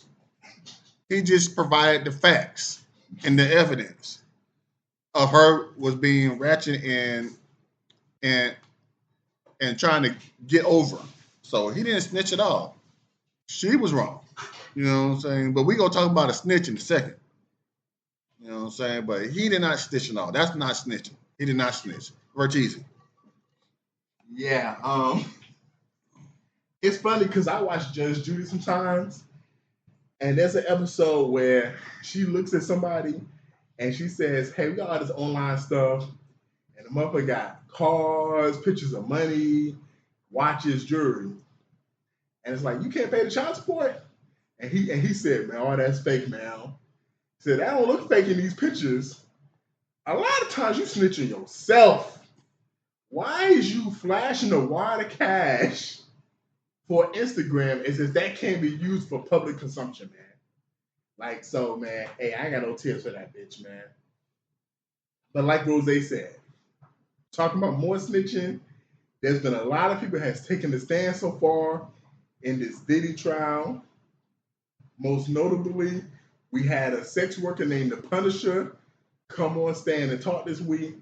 He just provided the facts and the evidence of her was being ratchet and trying to get over. So he didn't snitch at all. She was wrong. You know what I'm saying? But we gonna talk about a snitch in a second. You know what I'm saying? But he did not snitch at all. That's not snitching. He did not snitch. Vertizi. Yeah. It's funny because I watch Judge Judy sometimes, and there's an episode where she looks at somebody and she says, "Hey, we got all this online stuff," and the motherfucker got cars, pictures of money, watches, jewelry, and it's like, you can't pay the child support. And he said, "Man, all that's fake, man." He said, "That don't look fake in these pictures. A lot of times you snitching yourself. Why is you flashing a wad of cash for Instagram as if that can't be used for public consumption, man?" Like, so, man, hey, I ain't got no tears for that bitch, man. But like Rose said, talking about more snitching, there's been a lot of people has taken the stand so far in this Diddy trial. Most notably, we had a sex worker named The Punisher come on stand and talk this week.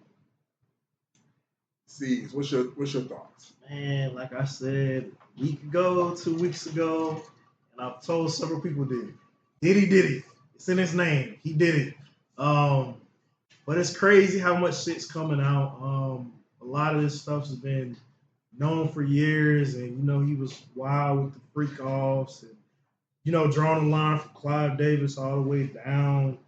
C's, what's your thoughts? Man, like I said, a week ago, 2 weeks ago, and I've told several people Diddy did it. It's in his name. He did it. But it's crazy how much shit's coming out. A lot of this stuff has been known for years, and he was wild with the freak offs, and drawing a line from Clive Davis all the way down.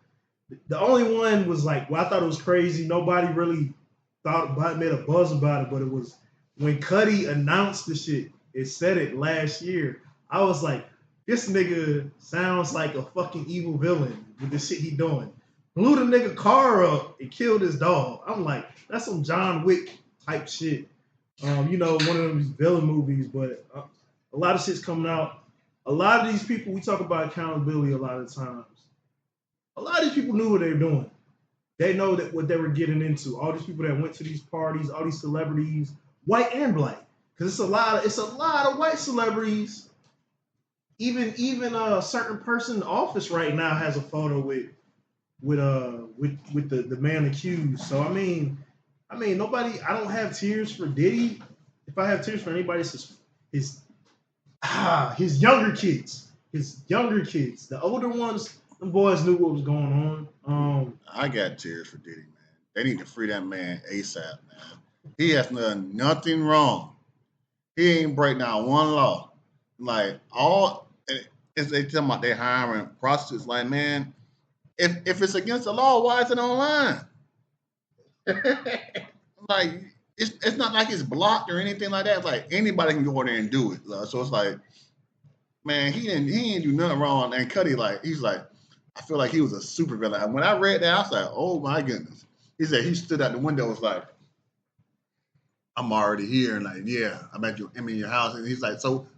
The only one was like, well, I thought it was crazy. Nobody really thought about it, made a buzz about it, but it was when Cudi announced the shit. It said it last year. I was like, this nigga sounds like a fucking evil villain with the shit he doing. Blew the nigga car up and killed his dog. I'm like, that's some John Wick type shit. One of those villain movies, but a lot of shit's coming out. A lot of these people, we talk about accountability a lot of times. A lot of these people knew what they were doing. They know that what they were getting into. All these people that went to these parties, all these celebrities, white and black, because it's a lot of white celebrities. Even a certain person in the office right now has a photo with the man accused. So I mean, nobody. I don't have tears for Diddy. If I have tears for anybody, it's his younger kids. The older ones, them boys knew what was going on. I got tears for Diddy, man. They need to free that man ASAP, man. He has done nothing wrong. He ain't break down one law. Like as they tell about they hiring prostitutes, like, man, if it's against the law, why is it online? Like, it's not like it's blocked or anything like that. It's like anybody can go there and do it. So it's like, man, he didn't do nothing wrong. And Cudi, he's like, I feel like he was a super villain. And when I read that, I was like, oh my goodness. He said he stood out the window, was like, I'm already here, and like, yeah, I'm in your house. And he's like, so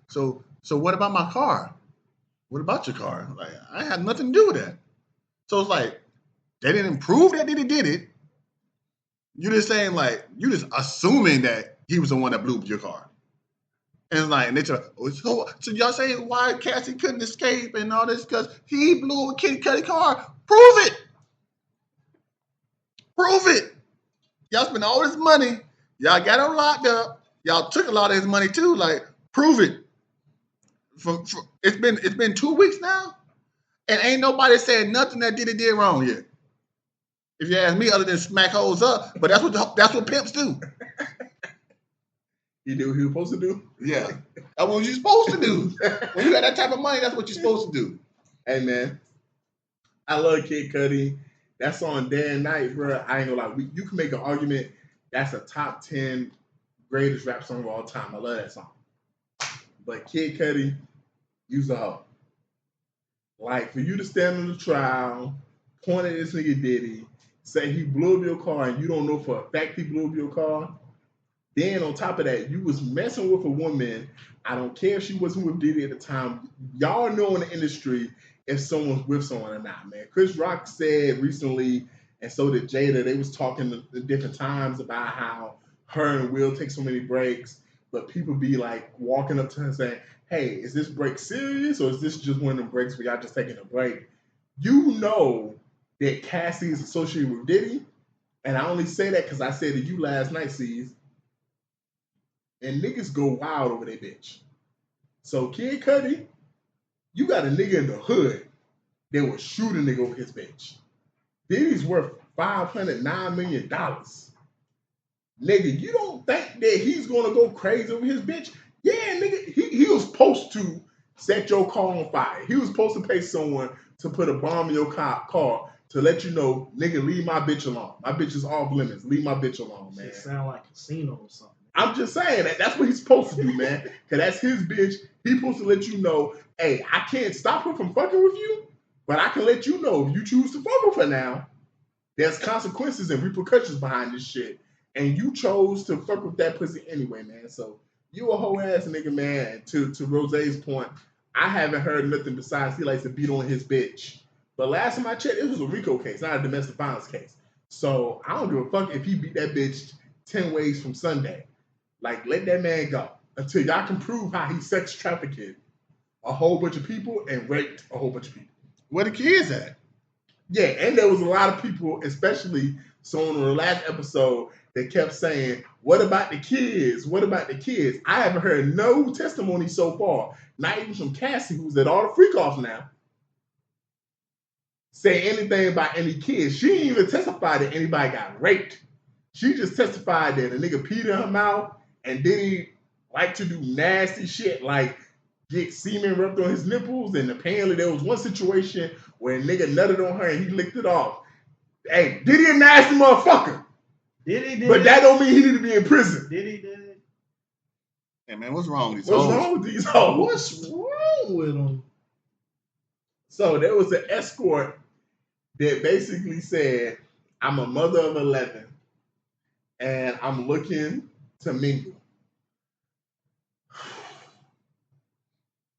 what about my car? What about your car? Like, I had nothing to do with that. So it's like, they didn't prove that Diddy did it. You're just saying, like, you just assuming that he was the one that blew up your car. And it's like, and they try, so y'all say why Cassie couldn't escape and all this because he blew a Kid Cudi car. Prove it. Prove it. Y'all spent all this money. Y'all got him locked up. Y'all took a lot of his money too. Like, prove it. It's been 2 weeks now, and ain't nobody said nothing that Diddy did wrong yet. If you ask me, other than smack hoes up, but that's what pimps do. You do what you were supposed to do? Yeah. That's what you're supposed to do. When you got that type of money, that's what you're supposed to do. Hey, man. I love Kid Cudi. That song, Day and Night, bro. I ain't gonna lie. You can make an argument that's a top 10 greatest rap song of all time. I love that song. But Kid Cudi, you's a hoe. Like, for you to stand on the trial, point at this nigga Diddy, say he blew up your car, and you don't know for a fact he blew up your car, Then on top of that, you was messing with a woman. I don't care if she wasn't with Diddy at the time. Y'all know in the industry if someone's with someone or not, man. Chris Rock said recently, and so did Jada, they was talking at different times about how her and Will take so many breaks, but people be like walking up to her saying, hey, is this break serious or is this just one of them breaks where y'all just taking a break? You know that Cassie is associated with Diddy, and I only say that because I said to you last night, C's, and niggas go wild over that bitch. So Kid Cudi, you got a nigga in the hood that will shoot a nigga over his bitch. Diddy's worth $509 million. Nigga, you don't think that he's gonna go crazy over his bitch? Yeah, nigga, he was supposed to set your car on fire. He was supposed to pay someone to put a bomb in your car to let you know, nigga, leave my bitch alone. My bitch is off limits. Leave my bitch alone, man. It sound like Casino or something. I'm just saying that's what he's supposed to do, man. Cause that's his bitch. He's supposed to let you know, hey, I can't stop her from fucking with you, but I can let you know if you choose to fuck with her now, there's consequences and repercussions behind this shit. And you chose to fuck with that pussy anyway, man. So you a whole ass nigga, man. And to Rose's point, I haven't heard nothing besides he likes to beat on his bitch. But last time I checked, it was a RICO case, not a domestic violence case. So I don't give a fuck if he beat that bitch 10 ways from Sunday. Like, let that man go until y'all can prove how he sex trafficked a whole bunch of people and raped a whole bunch of people. Where the kids at? Yeah, and there was a lot of people, especially on the last episode, that kept saying, what about the kids? What about the kids? I haven't heard no testimony so far, not even from Cassie, who's at all the freak-offs now, say anything about any kids. She didn't even testify that anybody got raped. She just testified that a nigga peed in her mouth and Diddy like to do nasty shit like get semen rubbed on his nipples, and apparently there was one situation where a nigga nutted on her and he licked it off. Hey, Diddy a nasty motherfucker. Diddy. But that don't mean he need to be in prison. Diddy. Hey man, what's wrong with these What's hoes? wrong with these hoes? What's wrong with them? So there was an escort that basically said, I'm a mother of 11 and I'm looking to mingle.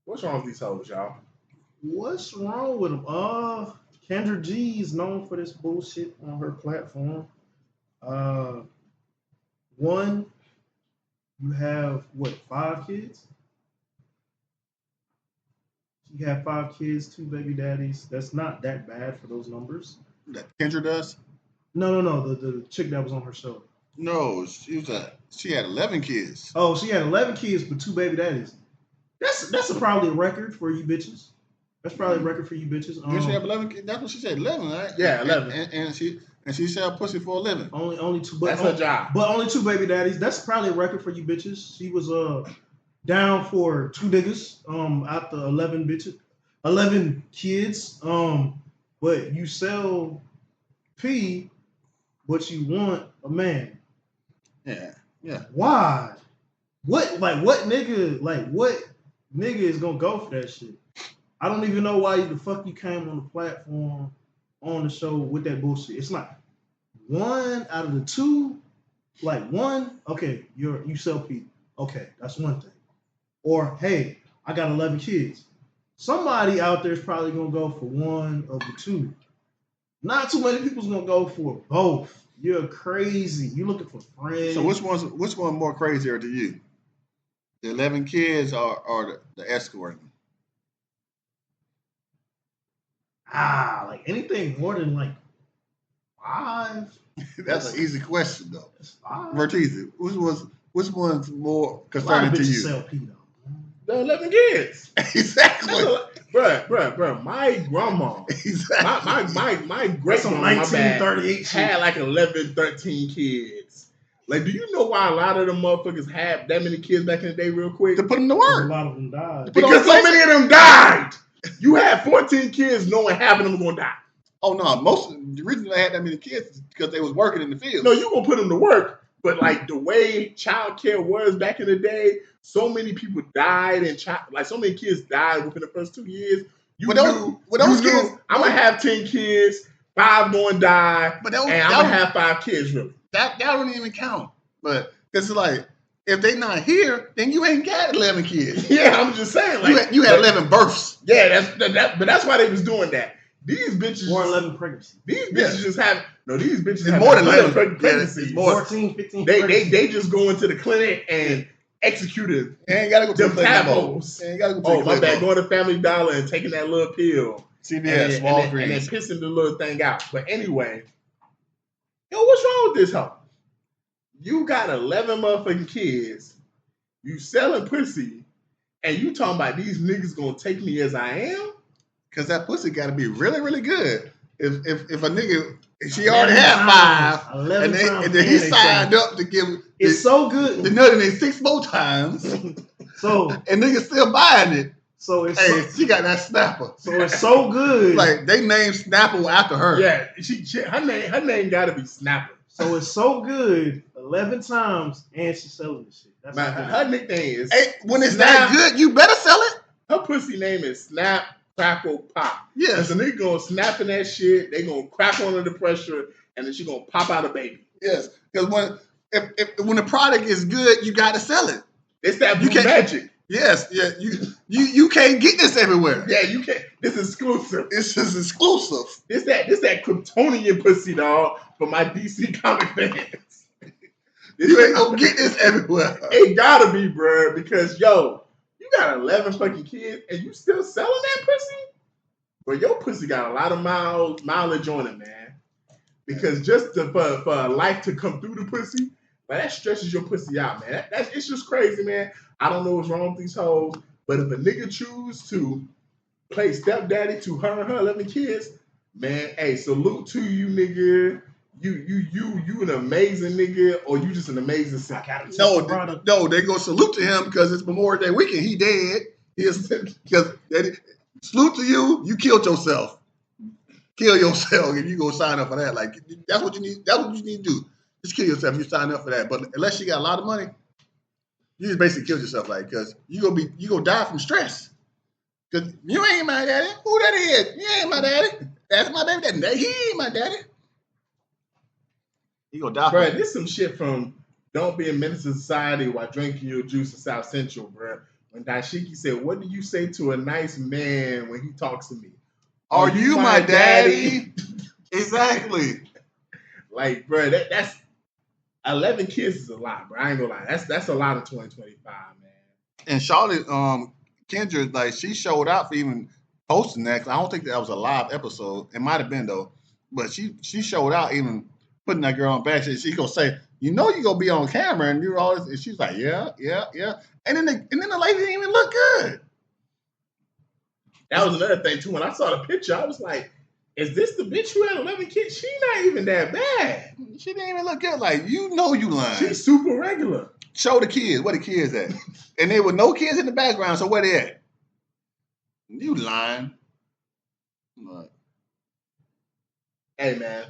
What's wrong with these hoes, y'all? What's wrong with them? Kendra G is known for this bullshit on her platform. One, you have, 5 kids? She had 5 kids, 2 baby daddies. That's not that bad for those numbers. That Kendra does? No. The chick that was on her show. No, she had 11 kids. Oh, she had 11 kids but 2 baby daddies. That's probably a record for you bitches. That's probably a record for you bitches. Did she have 11 kids? That's what she said, 11, right? Yeah, 11. And she sell pussy for a living. Only 2. But that's her job. But only 2 baby daddies. That's probably a record for you bitches. She was down for 2 niggas out the 11 kids. But you sell P, but you want a man. Yeah. Why? What nigga is gonna go for that shit? I don't even know why the fuck you came on the platform on the show with that bullshit. It's like 1 out of the 2, like 1, okay, you sell P. Okay, that's one thing. Or hey, I got 11 kids. Somebody out there is probably gonna go for 1 of the 2. Not too many people's gonna go for both. You're crazy. You looking for friends. So which one more crazier to you? The 11 kids or the escort? Like anything more than like 5. That's an easy question though. That's 5. Vertizi, which one's more concerning to you? Sell P though. The 11 kids. Exactly. Bruh. My grandma, Exactly. my great grandma, my bad, 1938 had like 11, 13 kids. Like, do you know why a lot of them motherfuckers had that many kids back in the day real quick? To put them to A work. lot of them died. Because so many of them died. You had 14 kids knowing half of them were going to die. Oh no, the reason they had that many kids is because they was working in the field. No, you going to put them to work. But like the way childcare was back in the day, so many people died and so many kids died within the first 2 years. I'm gonna have 10 kids, 5 going to die, and I'm gonna have 5 kids really. That don't even count. But Because it's like, if they not here, then you ain't got 11 kids. Yeah, I'm just saying. Like, you had 11 births. Yeah, but that's why they was doing that. These bitches. Or 11 pregnancies. These bitches just have. No, these bitches have more than 11 pregnancies. It's more. 14, 15 They just go into the clinic and execute it. You ain't got to go to the clinic. You ain't gotta go to the my bad. Going to Family Dollar and taking that little pill. CVS, Walgreens. And then pissing the little thing out. But anyway, what's wrong with this hoe? You got 11 motherfucking kids. You selling pussy. And you talking about these niggas gonna take me as I am? Because that pussy got to be really, really good. If a nigga, she already had 5, and then he signed up to give it's so good. The nut in it 6 more times. So and niggas still buying it. So it's she got that snapper. So it's so good. Like they named Snapple after her. Yeah, her name gotta be Snapper. So it's so good 11 times, and she's selling this shit. That's her nickname is. Hey, when it's that good, you better sell it. Her pussy name is Snap, Crackle, Pop. Yes. So nigga gonna snap in that shit. They gonna crack under the pressure, and then she gonna pop out a baby. Yes, because when the product is good, you got to sell it. It's that blue magic. Yes, yeah. You can't get this everywhere. Yeah, you can't. This is exclusive. This is exclusive. This that Kryptonian pussy, dog, for my DC comic fans. You ain't gonna get this everywhere. It gotta be, bro, because you got 11 fucking kids and you still selling that pussy? But your pussy got a lot of mileage on it, man. Because just for a life to come through the pussy, man, that stretches your pussy out, man. It's just crazy, man. I don't know what's wrong with these hoes, but if a nigga choose to play stepdaddy to her and her 11 kids, man, hey, salute to you, nigga. You an amazing nigga, or you just an amazing son. No, they go salute to him because it's Memorial Day weekend. He dead. Because salute to you. You killed yourself. Kill yourself, and you go sign up for that. Like that's what you need. That's what you need to do. Just kill yourself. You sign up for that. But unless you got a lot of money, you just basically killed yourself. Like because you gonna die from stress. Because you ain't my daddy. Who that is? You ain't my daddy. That's my baby daddy. He ain't my daddy. You gonna die. Bro, this some shit from Don't Be a Menace to Society while drinking your juice in South Central, bro. When Dashiki said, "What do you say to a nice man when he talks to me? Are you my daddy?" Exactly. Like, bro, that's 11 kids is a lot, bro. I ain't gonna lie. That's a lot of 2025, man. And Charlotte, Kendra, like she showed out for even posting that. 'Cause I don't think that was a live episode. It might have been though, but she showed out even putting that girl on back. She gonna say, "You know, you gonna be on camera and do all this." And she's like, "Yeah." And then the lady didn't even look good. That was another thing too. When I saw the picture, I was like, "Is this the bitch who had 11 kids? She not even that bad. She didn't even look good. Like you lying. She's super regular." Show the kids. Where the kids at? And there were no kids in the background. So where they at? You lying. Look. Hey man.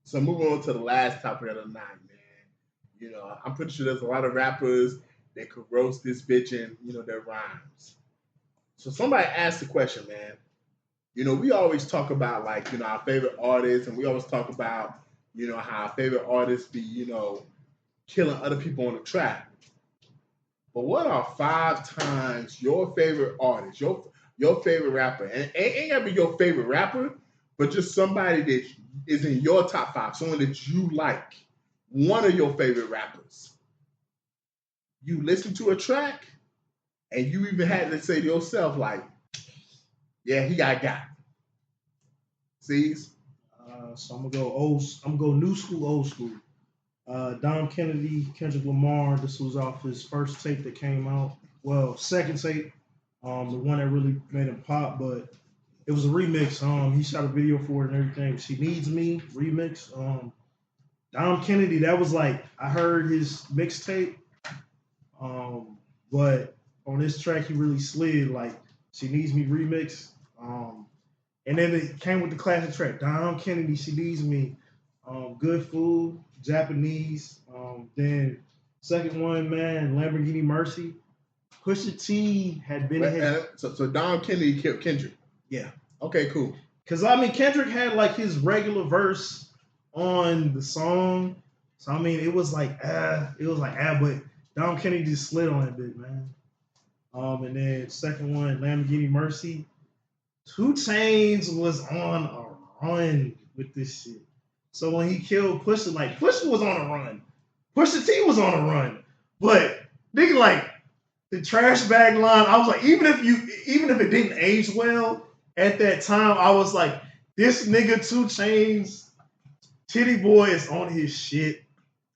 So moving on to the last topic of the night, man. I'm pretty sure there's a lot of rappers that could roast this bitch in, their rhymes. So somebody asked the question, man. We always talk about like, our favorite artists, and we always talk about, how our favorite artists be, killing other people on the track. But what are 5 times your favorite artist, your favorite rapper? And it ain't gotta be your favorite rapper, but just somebody that is in your top 5, someone that you like, one of your favorite rappers. You listen to a track, and you even had to say to yourself, like, yeah, he got. See? So I'm gonna go new school, old school. Dom Kennedy, Kendrick Lamar. This was off his first tape that came out. Well, second tape, the one that really made him pop, but it was a remix. He shot a video for it and everything. She Needs Me remix. Dom Kennedy, that was like I heard his mixtape, but on this track he really slid like She Needs Me remix. And then it came with the classic track, Dom Kennedy, She Needs Me, Good Food, Japanese. Then second one, man, Lamborghini Mercy. Pusha T had been ahead. So Dom Kennedy killed Kendrick. Yeah. Okay, cool. Because, Kendrick had like his regular verse on the song. So I mean, it was like but Dom Kennedy just slid on that bit, man. And then second one, Lamborghini Mercy. 2 Chainz was on a run with this shit. So when he killed Pusha, like Pusha was on a run. Pusha T was on a run. But nigga, like the trash bag line, I was like, even if it didn't age well at that time, I was like, this nigga 2 Chainz, Titty Boy is on his shit.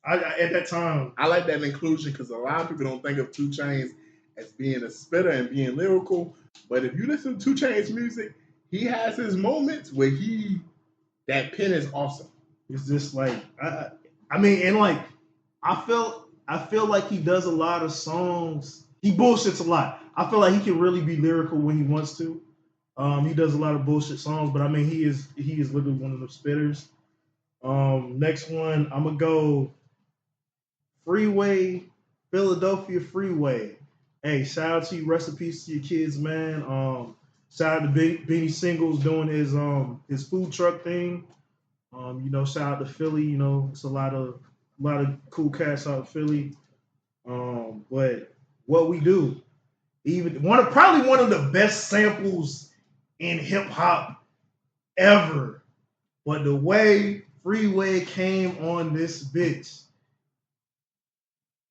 At that time, I like that inclusion because a lot of people don't think of 2 Chainz as being a spitter and being lyrical. But if you listen to 2 Chainz music, he has his moments where that pen is awesome. It's just like I mean, and like I feel like he does a lot of songs. He bullshits a lot. I feel like he can really be lyrical when he wants to. He does a lot of bullshit songs, but I mean, he is literally one of the spitters. Next one, I'm gonna go Freeway, Philadelphia Freeway. Hey, shout out to you, rest in peace to your kids, man. Shout out to Benny Singles doing his food truck thing. Shout out to Philly. You know, it's a lot of cool cats out of Philly. But what we do, probably one of the best samples in hip hop ever. But the way Freeway came on this bitch,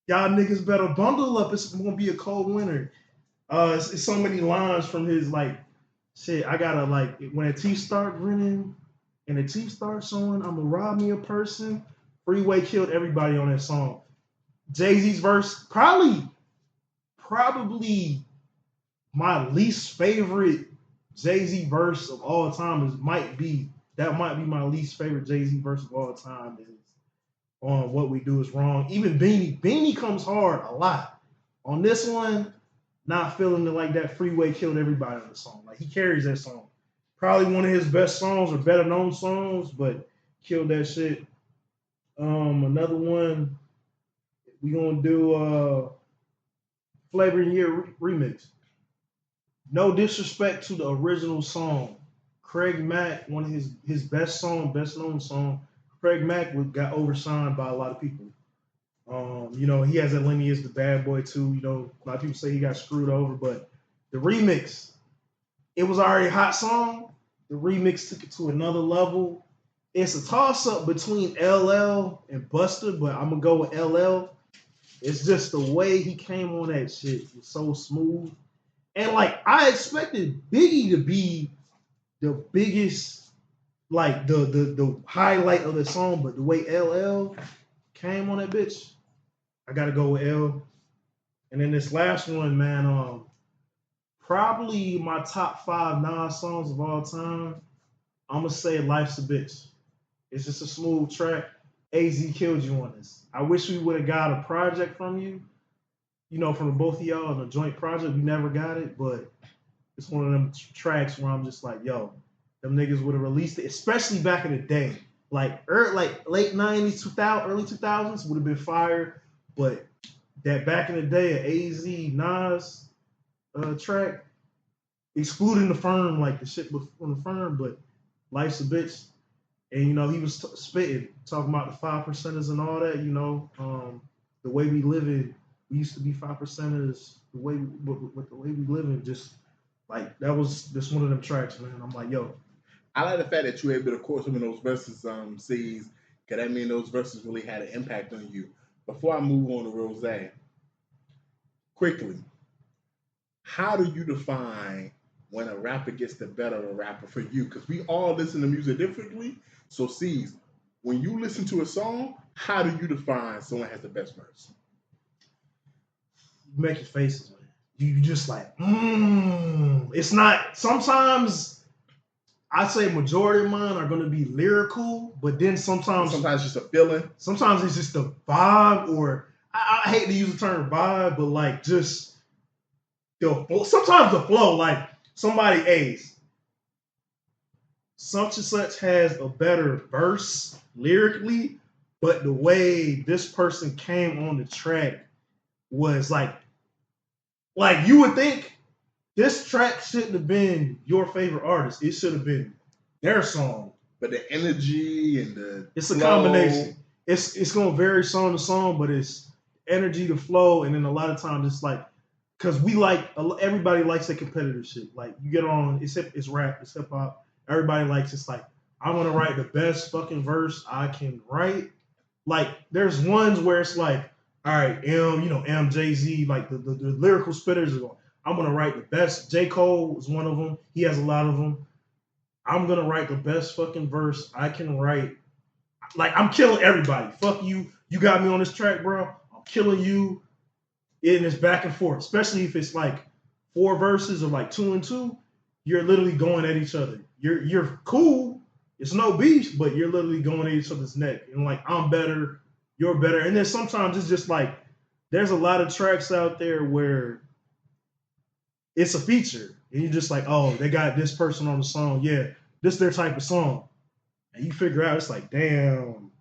y'all niggas better bundle up. It's gonna be a cold winter. It's so many lines from his like shit. I gotta like when a teeth start grinning and the teeth start showing, I'ma rob me a person. Freeway killed everybody on that song. Jay-Z's verse, probably my least favorite Jay-Z verse of all time might be my least favorite Jay-Z verse of all time is on What We Do Is Wrong. Even Beanie comes hard a lot. On this one, not feeling it like that. Freeway killed everybody on the song. Like he carries that song. Probably one of his best songs or better known songs, but killed that shit. Another one, we gonna do Flavor in Year remix. No disrespect to the original song. Craig Mack, one of his best known song. Craig Mack got oversigned by a lot of people. He has that lineage, the bad boy too. A lot of people say he got screwed over, but the remix, it was already a hot song. The remix took it to another level. It's a toss-up between LL and Busta, but I'm gonna go with LL. It's just the way he came on that shit was so smooth. And like I expected Biggie to be the biggest, like the highlight of the song, but the way LL came on that bitch, I gotta go with L. And then this last one, man, probably my top 5 Nas songs of all time. I'm gonna say Life's a Bitch. It's just a smooth track. AZ killed you on this. I wish we would have got a project from you, from the both of y'all on a joint project. We never got it, but it's one of them tracks where I'm just like, yo, them niggas would have released it, especially back in the day. Like late 90s, 2000, early 2000s would have been fire, but that back in the day, an AZ Nas track, excluding the Firm, like the shit from the Firm, but Life's a Bitch. And, he was spitting, talking about the 5%ers and all that, the way we live in. We used to be 5%ers, the way we live in, just like that was just one of them tracks, man. I'm like, yo. I like the fact that you were able to quote some of those verses, C's, because that mean those verses really had an impact on you. Before I move on to Rose, quickly, how do you define when a rapper gets the better of a rapper for you? Because we all listen to music differently. So, C's, when you listen to a song, how do you define someone has the best verse? You make your faces, man. You just like, It's not, sometimes I say majority of mine are going to be lyrical, but then sometimes just a feeling. Sometimes it's just a vibe, or I hate to use the term vibe, but like just sometimes the flow, like somebody A's. Such and such has a better verse lyrically, but the way this person came on the track was like you would think this track shouldn't have been your favorite artist. It should have been their song. But the energy and it's a combination. it's gonna vary song to song, but it's energy to flow, and then a lot of times it's like because everybody likes that competitive shit. Like you get on, it's rap, it's hip hop. Everybody likes it's like I want to write the best fucking verse I can write. Like there's ones where it's like, all right, M, Jay-Z, like the lyrical spitters are going. I'm gonna write the best. J. Cole is one of them. He has a lot of them. I'm gonna write the best fucking verse I can write. Like I'm killing everybody. Fuck you. You got me on this track, bro. I'm killing you. And it's back and forth. Especially if it's like 4 verses or like 2 and 2. You're literally going at each other. You're cool. It's no beef, but you're literally going at each other's neck. And like I'm better, you're better. And then sometimes it's just like there's a lot of tracks out there where it's a feature. And you're just like, oh, they got this person on the song. Yeah, this their type of song. And you figure out, it's like, damn,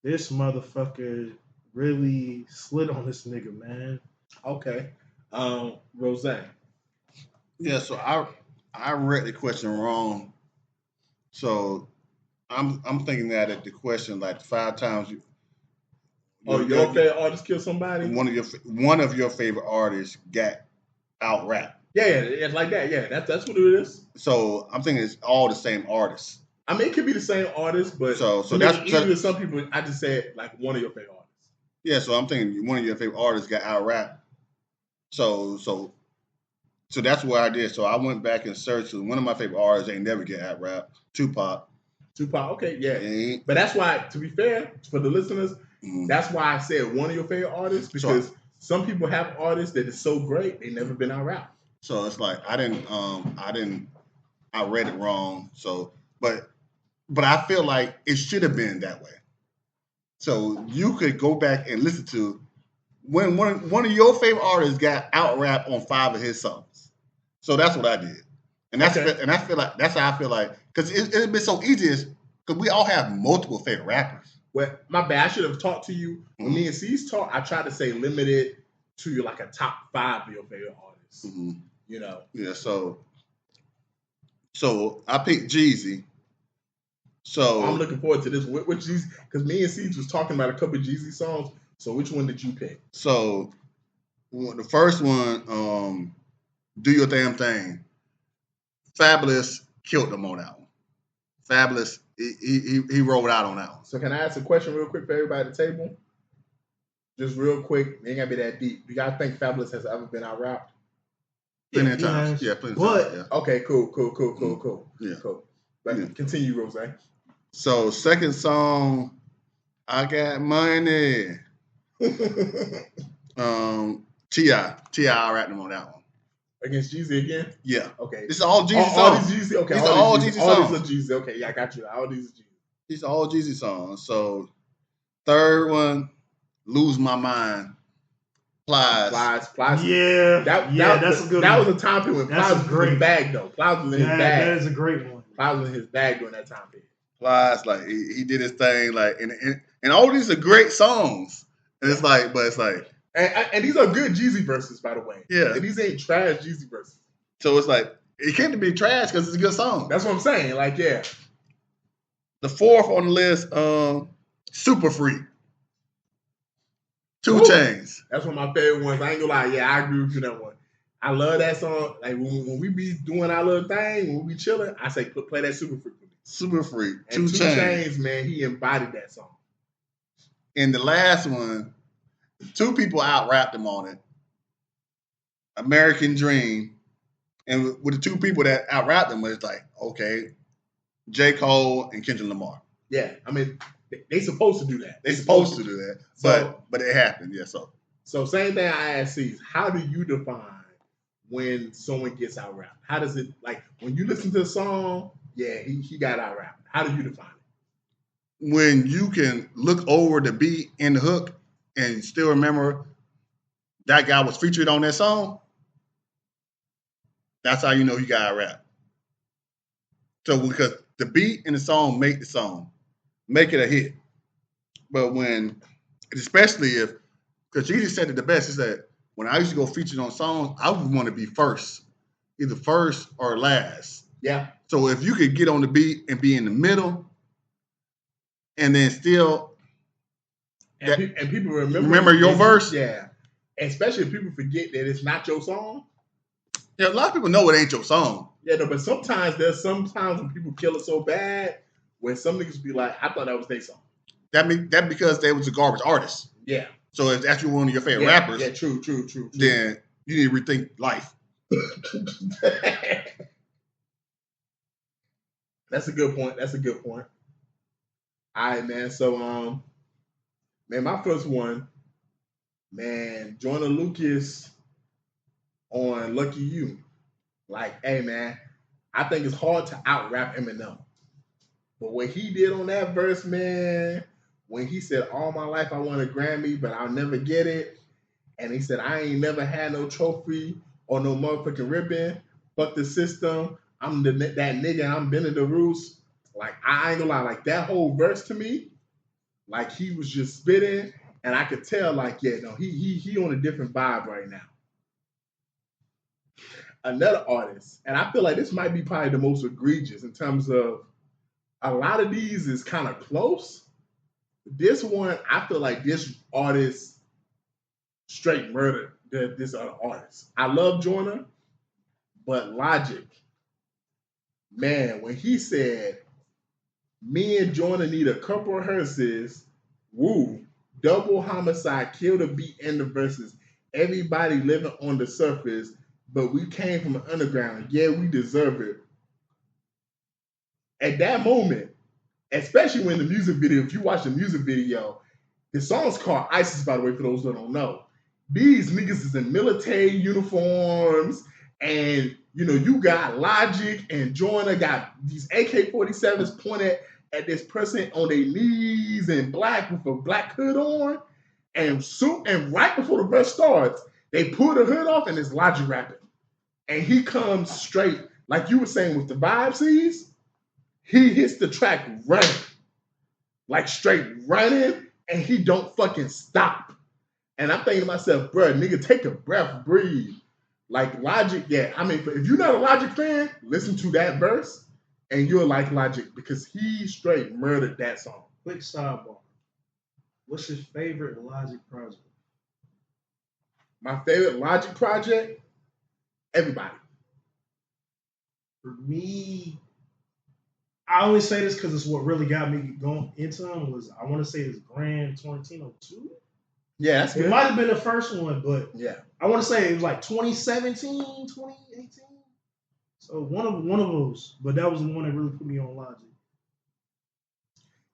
this motherfucker really slid on this nigga, man. Okay. Roseanne. Yeah, so I read the question wrong. So I'm thinking that at the question like 5 times you. Your favorite artist killed somebody? One of your favorite artists got out-rapped. Yeah, it's like that. Yeah, that's what it is. So I'm thinking it's all the same artists. I mean, it could be the same artist, but so that's even to some people. I just said like one of your favorite artists. Yeah, so I'm thinking one of your favorite artists got out-rapped. So that's what I did. So I went back and searched. One of my favorite artists ain't never get out-rapped. Tupac. Okay, yeah. But that's why, to be fair, for the listeners, that's why I said one of your favorite artists, because some people have artists that is so great they never been out-rapped. So it's like I read it wrong. So but I feel like it should have been that way. So you could go back and listen to when one of your favorite artists got out-rapped on 5 of his songs. So that's what I did. And that's and I feel like that's how I feel like, because it'd been so easy because we all have multiple favorite rappers. Well, my bad. I should have talked to you. When me and C's talk, I tried to say limited to like a top 5 of your favorite artists. Mm-hmm. You know. Yeah, so I picked Jeezy. So I'm looking forward to this. Which Jeezy? Because me and C's was talking about a couple of Jeezy songs. So which one did you pick? So the first one, Do Your Damn Thing. Fabulous killed him on that one. Fabulous, he rolled out on that one. So can I ask a question real quick for everybody at the table? Just real quick, it ain't gotta be that deep. Do y'all think Fabulous has ever been out-rapped? Plenty of times. Yeah, plenty of times. Yeah. Okay, cool. Yeah. Cool. But continue, Rose. So second song, I Got Money. T.I. out-rapped him on that one. Against Jeezy again? Yeah. Okay. This is all Jeezy songs. All these Jeezy. Okay. These are all Jeezy songs. All these are Jeezy. Okay. Yeah, I got you. All these are Jeezy. These are all Jeezy songs. So third one, Lose My Mind. Plies. Yeah. That's a good one. That was a time period when Plies was in his bag, though. Plies was in his bag. That is a great one. Plies was in his bag during that time period. Plies, like, he did his thing, like, and all these are great songs. And it's like, And these are good Jeezy verses, by the way. Yeah. And these ain't trash Jeezy verses. So it's like, it can't be trash because it's a good song. That's what I'm saying. Like, yeah. The fourth on the list, Super Freak. 2 Chainz. That's one of my favorite ones. I ain't gonna lie. Yeah, I agree with you that one. I love that song. Like, when we be doing our little thing, when we be chilling, I say, play that Super Freak for me. Super Freak. And 2 Chainz, man, he embodied that song. And the last one, 2 people out-rapped him on it. American Dream. And with the 2 people that out-rapped him, it's like, okay, J. Cole and Kendrick Lamar. Yeah, I mean, they supposed to do that. They supposed to do that. But it happened, yeah. So same thing I asked C's. How do you define when someone gets out-rapped? How does it, like, when you listen to the song, yeah, he got out-rapped. How do you define it? When you can look over the beat and the hook and still remember that guy was featured on that song, that's how you know he got out-rapped. So because the beat and the song make the song, make it a hit. But when, especially if, because Jeezy said it the best, he said, when I used to go featured on songs, I would want to be first, either first or last. Yeah. So if you could get on the beat and be in the middle, and then still And people remember your verse. Yeah, especially if people forget that it's not your song. Yeah, a lot of people know it ain't your song. Yeah, no, but there's sometimes when people kill it so bad, when some niggas be like, I thought that was their song. That because they was a garbage artist. Yeah. So if that's one of your favorite rappers, yeah, true. Then you need to rethink life. That's a good point. All right, man. So, man, my first one, man, Joyner Lucas on Lucky You. Like, hey, man, I think it's hard to out-rap Eminem. But what he did on that verse, man, when he said, all my life I want a Grammy, but I'll never get it. And he said, I ain't never had no trophy or no motherfucking ribbon. Fuck the system. I'm that nigga and I'm bending the rules. Like, I ain't gonna lie, like that whole verse to me, like he was just spitting, and I could tell, like, yeah, no, he on a different vibe right now. Another artist, and I feel like this might be probably the most egregious in terms of a lot of these is kind of close. This one, I feel like this artist straight murdered this other artist. I love Joyner, but Logic, man, when he said, me and Joyner need a couple of hearses, woo, double homicide, kill the beat and the verses, everybody living on the surface, but we came from the underground, yeah, we deserve it. At that moment, especially when the music video, if you watch the music video, the song's called ISIS, by the way, for those that don't know. These niggas is in military uniforms, and you know, you got Logic and Joyner got these AK-47s pointed at this person on their knees in black with a black hood on, and right before the verse starts, they pull the hood off and it's Logic rapping. And he comes straight, like you were saying with the vibe sees, he hits the track running. Like straight running, and he don't fucking stop. And I'm thinking to myself, bro, nigga, take a breath, breathe. Like Logic, yeah. I mean, if you're not a Logic fan, listen to that verse, and you'll like Logic because he straight murdered that song. Quick sidebar. What's your favorite Logic project? My favorite Logic project? Everybody. For me, I only say this because it's what really got me going into him was, I want to say it's Grand Torrentino 2. Yeah, that's good. It might have been the first one, but yeah, I want to say it was like 2017, 2018. So one of those, but that was the one that really put me on Logic.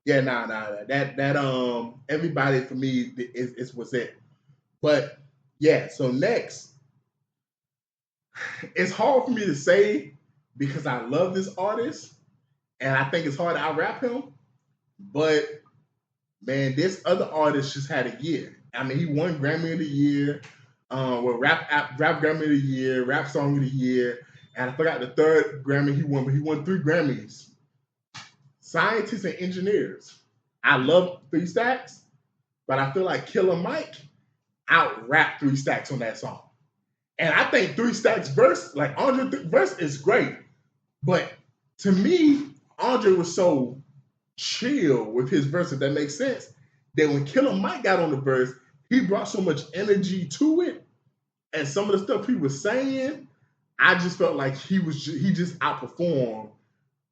Yeah, nah. That everybody for me is what's it. But yeah, so next, it's hard for me to say because I love this artist and I think it's hard to out-rap him. But man, this other artist just had a year. I mean, he won Grammy of the Year, rap Grammy of the Year, rap song of the year, and I forgot the third Grammy he won, but he won 3 Grammys. Scientists and Engineers. I love 3 Stacks, but I feel like Killer Mike out-rapped 3 Stacks on that song. And I think 3 Stacks verse, like Andre verse is great, but to me, Andre was so chill with his verse, if that makes sense, that when Killer Mike got on the verse, he brought so much energy to it, and some of the stuff he was saying, I just felt like he just outperformed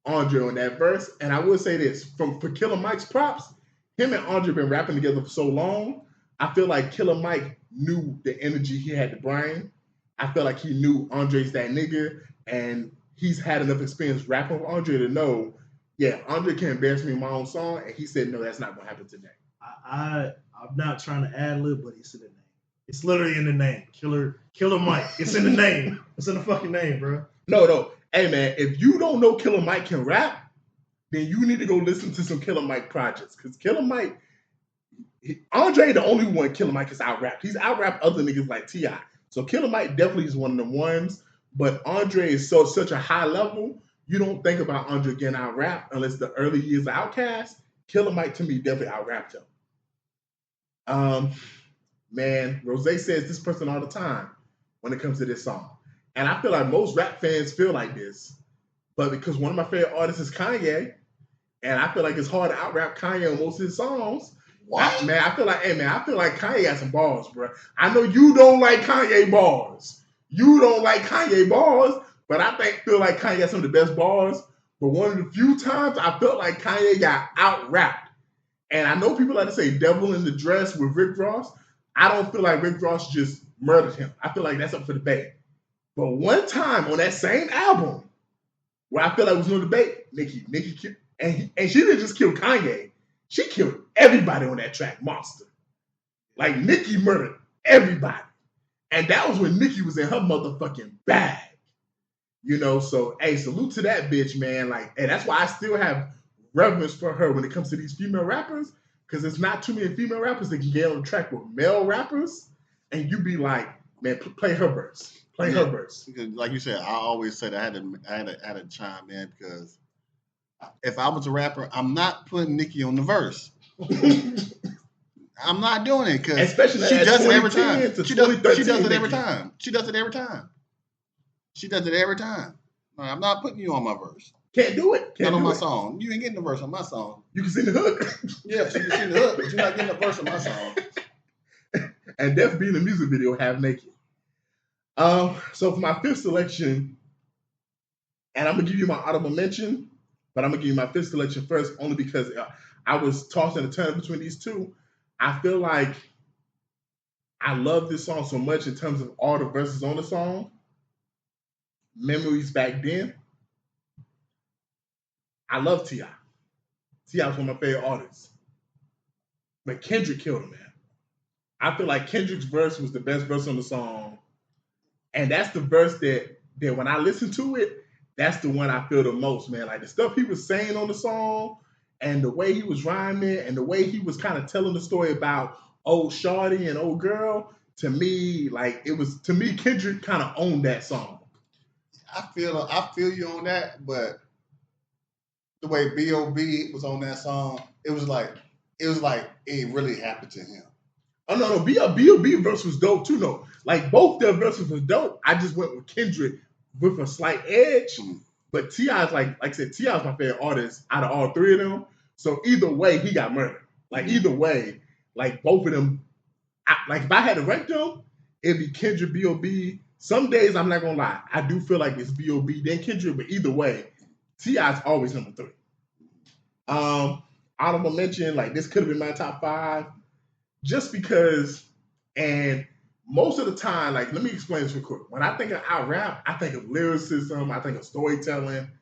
Andre on that verse. And I will say this, for Killer Mike's props, him and Andre been rapping together for so long, I feel like Killer Mike knew the energy he had to bring. I feel like he knew Andre's that nigga, and he's had enough experience rapping with Andre to know, yeah, Andre can embarrass me in my own song, and he said, no, that's not going to happen today. I'm not trying to ad-lib, but it's in the name. It's literally in the name. Killer Mike. It's in the name. It's in the fucking name, bro. No. Hey, man, if you don't know Killer Mike can rap, then you need to go listen to some Killer Mike projects. Because Killer Mike, Andre the only one Killer Mike is out-rapped. He's out-rapped other niggas like T.I. So Killer Mike definitely is one of the ones. But Andre is such a high level, you don't think about Andre getting out-rapped unless the early years of Outkast. Killer Mike, to me, definitely out-rapped him. Man, Rose says this person all the time when it comes to this song. And I feel like most rap fans feel like this. But because one of my favorite artists is Kanye, and I feel like it's hard to out-rap Kanye on most of his songs, What? Man, I feel like Kanye got some balls, bro. I know you don't like Kanye bars. But I feel like Kanye got some of the best bars. But one of the few times I felt like Kanye got out-rapped. And I know people like to say devil in the dress with Rick Ross. I don't feel like Rick Ross just murdered him. I feel like that's up for debate. But one time on that same album, where I feel like there was no debate, Nicki killed, and she didn't just kill Kanye. She killed everybody on that track, Monster. Like, Nicki murdered everybody. And that was when Nicki was in her motherfucking bag. You know, so, hey, salute to that bitch, man. Like, and that's why I still have reverence for her when it comes to these female rappers, because there's not too many female rappers that can get on the track with male rappers, and you be like, man, play her verse. Her verse. Because, like you said, I always said I had to chime in, because if I was a rapper, I'm not putting Nicki on the verse. I'm not doing it, because she does it every time. She does it every time. She does it every time. I'm not putting you on my verse. Can't do it. Not on my song. You ain't getting the verse on my song. You can sing the hook. Yeah, so you can sing the hook, but you're not getting the verse on my song. And Def be in the music video half naked. So for my fifth selection, and I'm gonna give you my honorable mention, but I'm gonna give you my fifth selection first, only because I was tossing a turn between these two. I feel like I love this song so much in terms of all the verses on the song. Memories Back Then. I love T.I. T.I. was one of my favorite artists. But Kendrick killed him, man. I feel like Kendrick's verse was the best verse on the song. And that's the verse that when I listen to it, that's the one I feel the most, man. Like, the stuff he was saying on the song and the way he was rhyming and the way he was kind of telling the story about old shawty and old girl, to me, Kendrick kind of owned that song. I feel you on that, but the way B.O.B. was on that song, it was like it really happened to him. Oh no, B.O.B. verse was dope too, though. Like, both their verses was dope. I just went with Kendrick with a slight edge. Mm-hmm. But T.I.'s like I said, T.I.'s my favorite artist out of all three of them. So either way, he got murdered. Like, either way, like, both of them, if I had to rank them, it'd be Kendrick, B.O.B. Some days, I'm not gonna lie, I do feel like it's B.O.B. then Kendrick, but either way, T.I.'s always number 3. Honorable mention, like, this could have been my top 5, just because, and most of the time, like, let me explain this real quick. When I think of out-rap, I think of lyricism, I think of storytelling,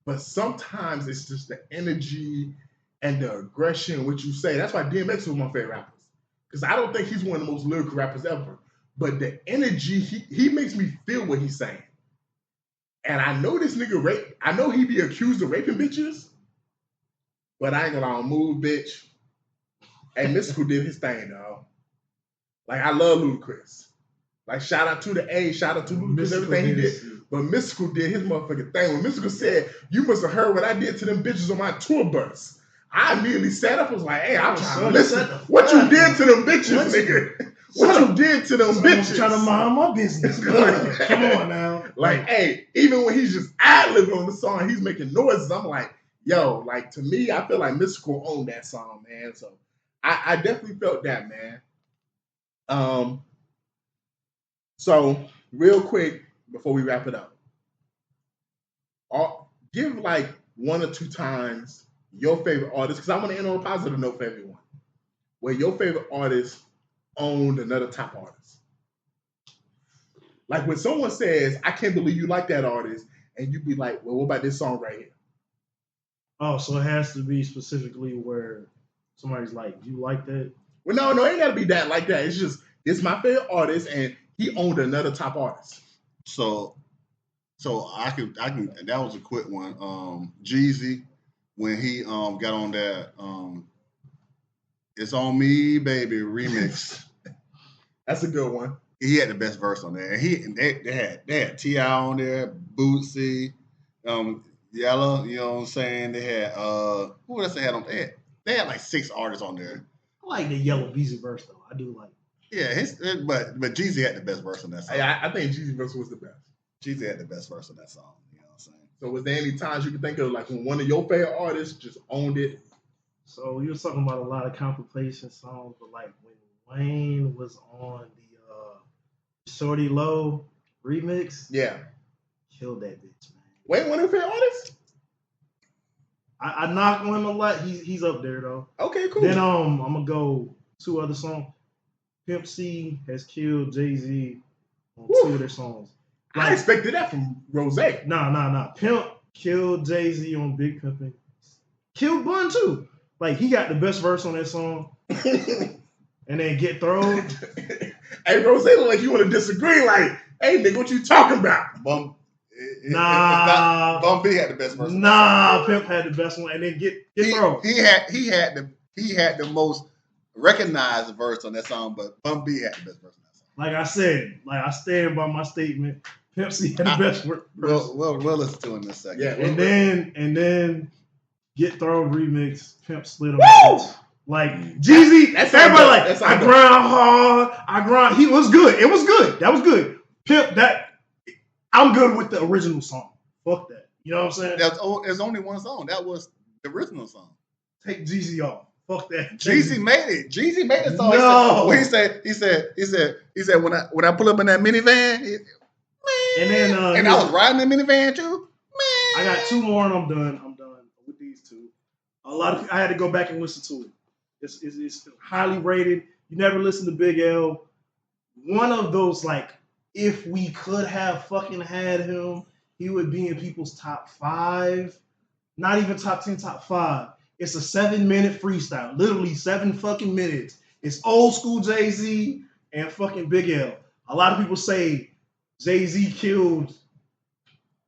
but sometimes it's just the energy and the aggression, what you say. That's why DMX was my favorite rappers, because I don't think he's one of the most lyrical rappers ever, but the energy, he makes me feel what he's saying. And I know this nigga I know he be accused of raping bitches, but I ain't gonna move, bitch. Hey, Mystical did his thing, dog. Like, I love Ludacris. Like, shout out to the A, shout out to Ludacris, everything he did. But Mystical did his motherfucking thing. When Mystical said, "You must have heard what I did to them bitches on my tour bus," I immediately sat up and was like, hey, I'm trying to listen. What you did to them bitches, nigga? What you did to them bitches? I'm trying to mind my business. Come on now. Like, hey, even when he's just ad-libbing on the song, he's making noises. I'm like, yo, like, to me, I feel like Mystical owned that song, man. So I definitely felt that, man. So real quick before we wrap it up, give like 1 or 2 times your favorite artist, because I want to end on a positive note for everyone, where your favorite artist owned another top artist. Like, when someone says, "I can't believe you like that artist," and you be like, "Well, what about this song right here?" Oh, so it has to be specifically where somebody's like, "You like that?" Well, no, it ain't gotta be that like that. It's just, it's my favorite artist, and he owned another top artist. So I can. That was a quick one. Jeezy, when he got on that "It's On Me, Baby" remix. That's a good one. He had the best verse on there, and they had T.I. on there, Bootsy, Yellow. You know what I'm saying? They had who else they had on there? They had like 6 artists on there. I like the Yellow Beezy verse though. I do like it. Yeah, but Jeezy had the best verse on that song. I think Jeezy's verse was the best. Jeezy had the best verse on that song. You know what I'm saying? So was there any times you can think of, like, when one of your favorite artists just owned it? So you were talking about a lot of compilation songs, but like when Wayne was on the Shorty Low remix, Yeah. killed that bitch, man. Wayne, one of your favorite artists? I knock on him a lot. He's up there though. Okay, cool. Then I'm gonna go 2 other songs. Pimp C has killed Jay-Z on 2 of their songs. I expected that from Rose. Nah. Pimp killed Jay-Z on Big Pimpin'. Killed Bun too. Like he got the best verse on that song. And then Get Thrown. Hey, Rose, look like you want to disagree. Like, hey, nigga, what you talking about? Bum B had the best verse. Nah, Pimp had the best one, and then Get Thrown. He had the most recognized verse on that song, but Bum B had the best verse on that song. Like I said, I stand by my statement. Pimp C had the best verse. We'll listen to it in a second. Yeah, and then Get Thrown remix. Pimp slid on the like Jeezy. Everybody like I grind hard. I grind. He was good. It was good. That was good. Pimp that. I'm good with the original song. Fuck that. You know what I'm saying? There's only one song. That was the original song. Take Jeezy off. Fuck that. Jeezy made it. Jeezy made it. Song. No. He said when I pull up in that minivan, and I was riding the minivan too. Man. I got 2 more and I'm done. I'm done with these 2. I had to go back and listen to it. It's highly rated. You never listen to Big L. One of those like. If we could have fucking had him, he would be in people's top 5. Not even top 10, top 5. It's a 7-minute freestyle. Literally 7 fucking minutes. It's old school Jay-Z and fucking Big L. A lot of people say Jay-Z killed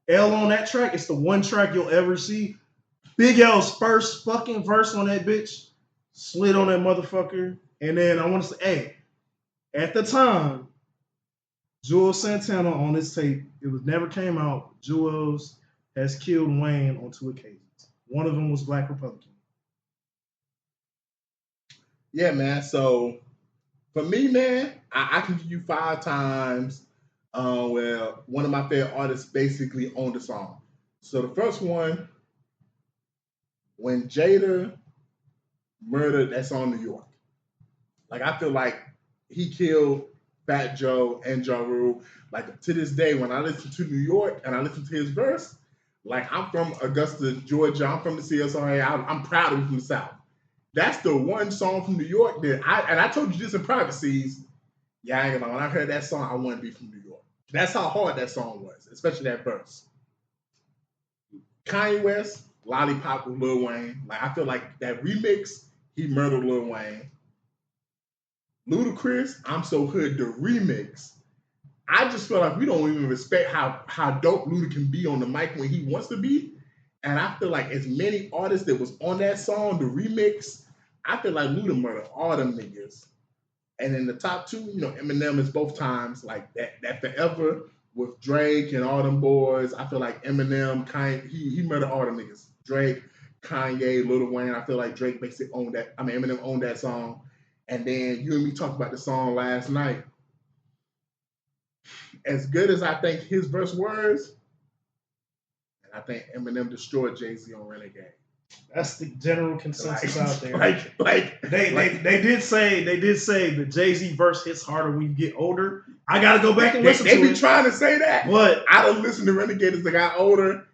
L on that track. It's the one track you'll ever see. Big L's first fucking verse on that bitch slid on that motherfucker. And then I want to say, hey, at the time, Juelz Santana on this tape, it was never came out. Juelz has killed Wayne on 2 occasions. One of them was Black Republican. Yeah, man. So for me, man, I can give you 5 times where one of my favorite artists basically owned the song. So the first one, when Jada murdered that song New York. Like I feel like he killed Fat Joe and Ja Rule. Like to this day, when I listen to New York and I listen to his verse, like I'm from Augusta, Georgia. I'm from the CSRA. I'm proud to be from the South. That's the one song from New York that I told you this in privacies. Yeah, I ain't gonna lie. When I heard that song, I wanted to be from New York. That's how hard that song was, especially that verse. Kanye West, Lollipop with Lil Wayne. Like I feel like that remix, he murdered Lil Wayne. Ludacris, I'm So Hood, the remix. I just feel like we don't even respect how dope Luda can be on the mic when he wants to be. And I feel like as many artists that was on that song, the remix, I feel like Luda murdered all them niggas. And in the top 2, you know, Eminem is both times, like that Forever with Drake and all them boys. I feel like Eminem, Kanye, he murdered all them niggas. Drake, Kanye, Lil Wayne. I feel like Drake basically owned that. I mean, Eminem owned that song. And then you and me talked about the song last night. As good as I think his verse was, and I think Eminem destroyed Jay-Z on Renegade. That's the general consensus out there. They did say the Jay-Z verse hits harder when you get older. I gotta go back and listen to it. They be trying to say that, but I don't listen to Renegade as I got older.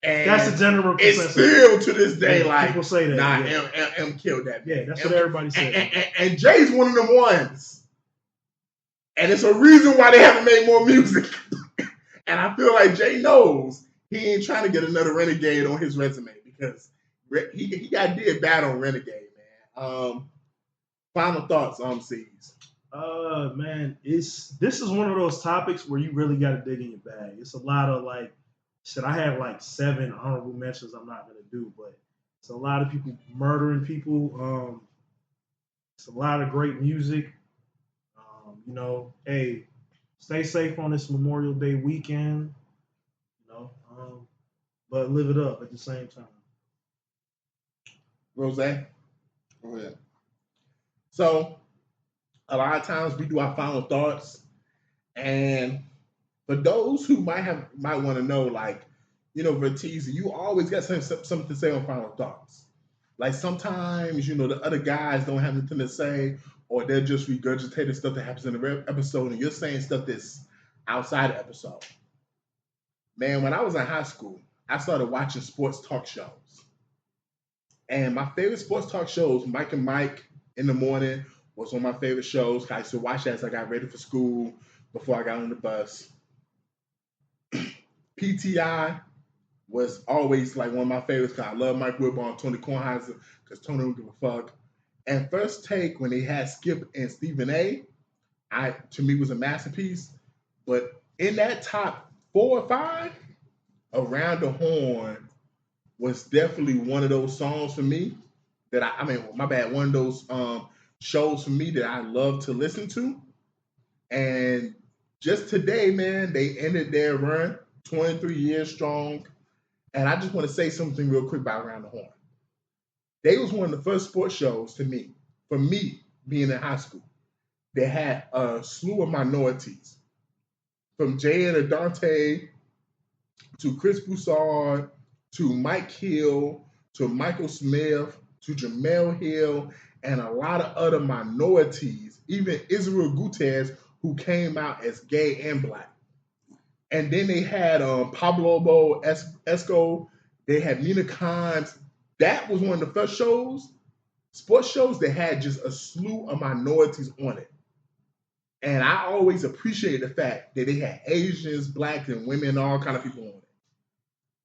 And that's the general consensus. It's still to this day, like people say that. Nah, M killed that. Yeah, that's what everybody says. And Jay's one of them ones. And it's a reason why they haven't made more music. And I feel like Jay knows he ain't trying to get another Renegade on his resume because he got did bad on Renegade, man. Final thoughts on C's. Man, this is one of those topics where you really got to dig in your bag. It's a lot of like. Shit, I have like 7 honorable mentions I'm not going to do, but it's a lot of people murdering people. It's a lot of great music. You know, hey, stay safe on this Memorial Day weekend, you know, but live it up at the same time. Rose? Go ahead. So, a lot of times we do our final thoughts, and for those who might want to know, like, you know, Vertiza, you always got something to say on final thoughts. Like sometimes, the other guys don't have anything to say, or they're just regurgitating stuff that happens in the episode, and you're saying stuff that's outside the episode. Man, when I was in high school, I started watching sports talk shows. And my favorite sports talk shows, Mike and Mike in the morning, was one of my favorite shows. I used to watch that as I got ready for school before I got on the bus. PTI was always like one of my favorites because I love Mike Wilbon and Tony Kornheiser because Tony don't give a fuck. And First Take, when they had Skip and Stephen A., to me was a masterpiece. But in that top 4 or 5, Around the Horn was definitely one of those songs for me that one of those shows for me that I love to listen to. And just today, man, they ended their run, 23 years strong. And I just want to say something real quick about Around the Horn. They was one of the first sports shows for me being in high school. They had a slew of minorities, from Jay and Adante to Chris Broussard to Mike Hill to Michael Smith to Jamel Hill and a lot of other minorities, even Israel Gutierrez, who came out as gay and black. And then they had Pablo Bo Esco. They had Mina Kimes. That was one of the first sports shows that had just a slew of minorities on it. And I always appreciated the fact that they had Asians, blacks, and women, and all kind of people on it.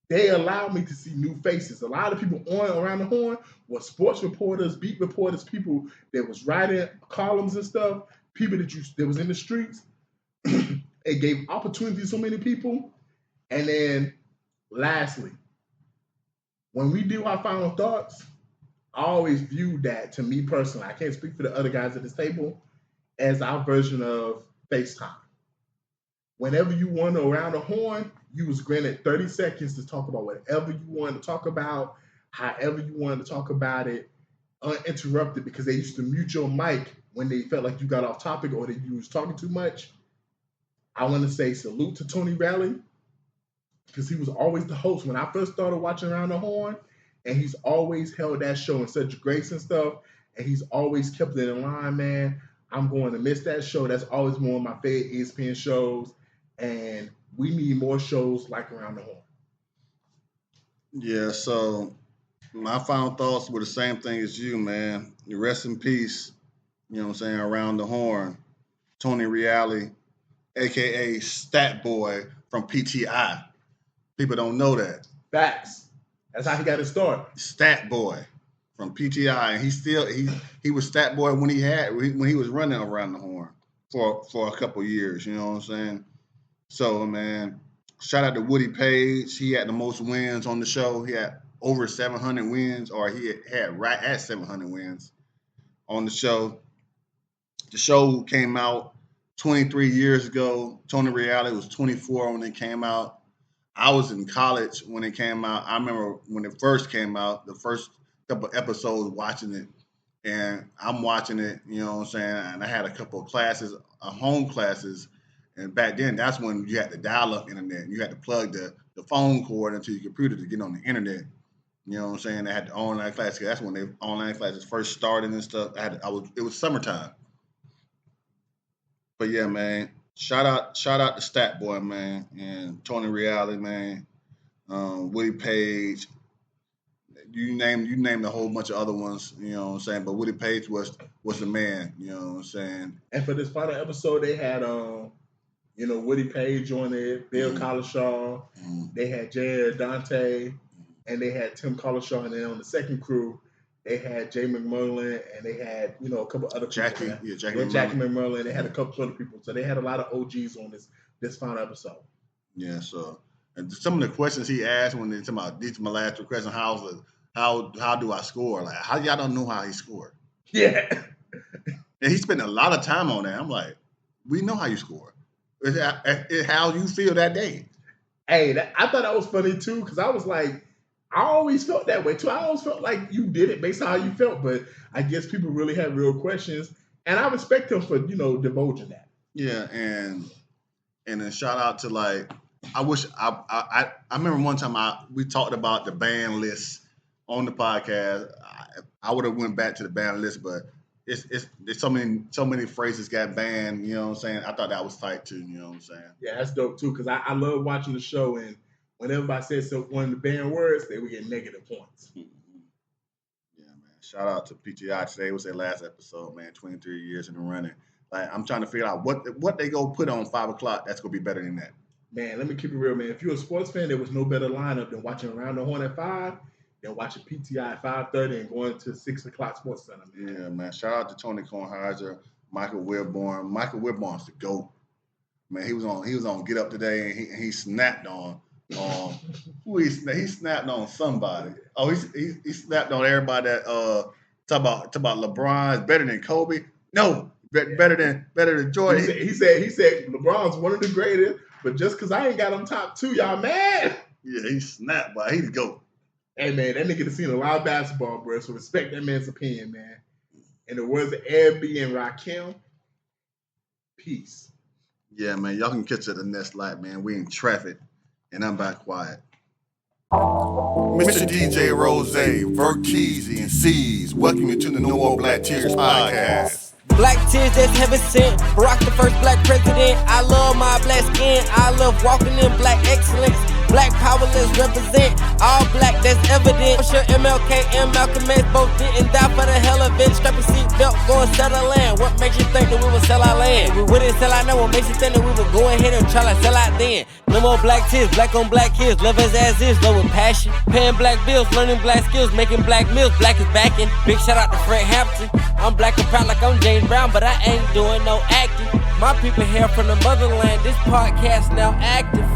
They allowed me to see new faces. A lot of people on Around the Horn were sports reporters, beat reporters, people that was writing columns and stuff, people that was in the streets. It gave opportunity to so many people. And then lastly, when we do our final thoughts, I always view that, to me personally, I can't speak for the other guys at this table, as our version of FaceTime. Whenever you won Around the Horn, you was granted 30 seconds to talk about whatever you wanted to talk about, however you wanted to talk about it, uninterrupted, because they used to mute your mic when they felt like you got off topic or that you was talking too much. I want to say salute to Tony Rowley, because he was always the host when I first started watching Around the Horn, and he's always held that show in such grace and stuff, and he's always kept it in line, man. I'm going to miss that show. That's always one of my favorite ESPN shows, and we need more shows like Around the Horn. Yeah, so my final thoughts were the same thing as you, man. Rest in peace, you know what I'm saying, Around the Horn. Tony Reale, a.k.a. Stat Boy from PTI. People don't know that. Facts. That's how he got his start. Stat Boy from PTI. And he was Stat Boy when he was running Around the Horn for a couple years, you know what I'm saying? So, man, shout out to Woody Page. He had the most wins on the show. He had over 700 wins, or he had right at 700 wins on the show. The show came out 23 years ago. Tony Reale was 24 when it came out. I was in college when it came out. I remember when it first came out, the first couple episodes watching it, and I'm watching it, you know what I'm saying? And I had a couple of classes, home classes, and back then, that's when you had the dial-up internet. You had to plug the phone cord into your computer to get on the internet. You know what I'm saying? They had the online classes. That's when the online classes first started and stuff. It was summertime. But yeah, man, shout out to Stat Boy, man, and Tony Reale, man, Woody Page. You named a whole bunch of other ones, you know what I'm saying? But Woody Page was the man, you know what I'm saying? And for this final episode, they had Woody Page on it, Bill Collishaw, they had Jared Dante, and they had Tim Collishaw, and then on the second crew, they had Jay McMullen, and they had, a couple other people. Jackie McMullen. They had a couple other people. So they had a lot of OGs on this final episode. Yeah, so and some of the questions he asked when they talking about these my last two questions, how do I score? Like, how y'all don't know how he scored? Yeah. And he spent a lot of time on that. I'm like, we know how you score. It's how you feel that day. Hey, I thought that was funny too, because I was like, I always felt that way too. I always felt like you did it based on how you felt, but I guess people really had real questions, and I respect him for divulging that. Yeah, and then shout out to I wish I remember one time we talked about the ban list on the podcast. I would have went back to the banned list, but it's so many phrases got banned. You know what I'm saying? I thought that was tight too. You know what I'm saying? Yeah, that's dope too. Cause I love watching the show, and whenever I said one of the banned words, they would get negative points. Yeah, man. Shout out to PTI today. It was their last episode, man. 23 years in the running. Like, I'm trying to figure out what they go put on 5 o'clock. That's gonna be better than that. Man, let me keep it real, man. If you're a sports fan, there was no better lineup than watching Around the Horn at 5, than watching PTI at 5:30 and going to 6 o'clock Sports Center, man. Yeah, man. Shout out to Tony Kornheiser, Michael Wilborn. Michael Wilborn's the GOAT. Man, he was on Get Up today, and he snapped on who he snapped on somebody. Oh, he snapped on everybody that talk about LeBron is better than Kobe. No, better than Jordan. He said LeBron's one of the greatest, but just because I ain't got him top 2, y'all mad? Yeah, he snapped, but he's the GOAT. Hey, man, that nigga has seen a lot of basketball, bro, so respect that man's opinion, man. In the words of Airbnb and Rakim, peace. Yeah, man, y'all can catch it the next light, man. We in traffic, and I'm back quiet. Mr. DJ Rose, Verkeezy, and C's, welcome you to the No More Black Tears podcast. Black tears that's heaven sent. Barack the first black president. I love my black skin. I love walking in black excellence. Black power, let's represent. All black, that's evident. I'm sure MLK and Malcolm X both didn't die for the hell of it. Strap a seatbelt, go and settle land. What makes you think that we would sell our land? We wouldn't sell out now. What makes you think that we would go ahead and try to sell out then? No more black tears, black on black kids. Love us as is, love with passion. Paying black bills, learning black skills, making black meals. Black is backing. Big shout out to Fred Hampton. I'm black and proud like I'm James Brown, but I ain't doing no acting. My people here from the motherland. This podcast now active.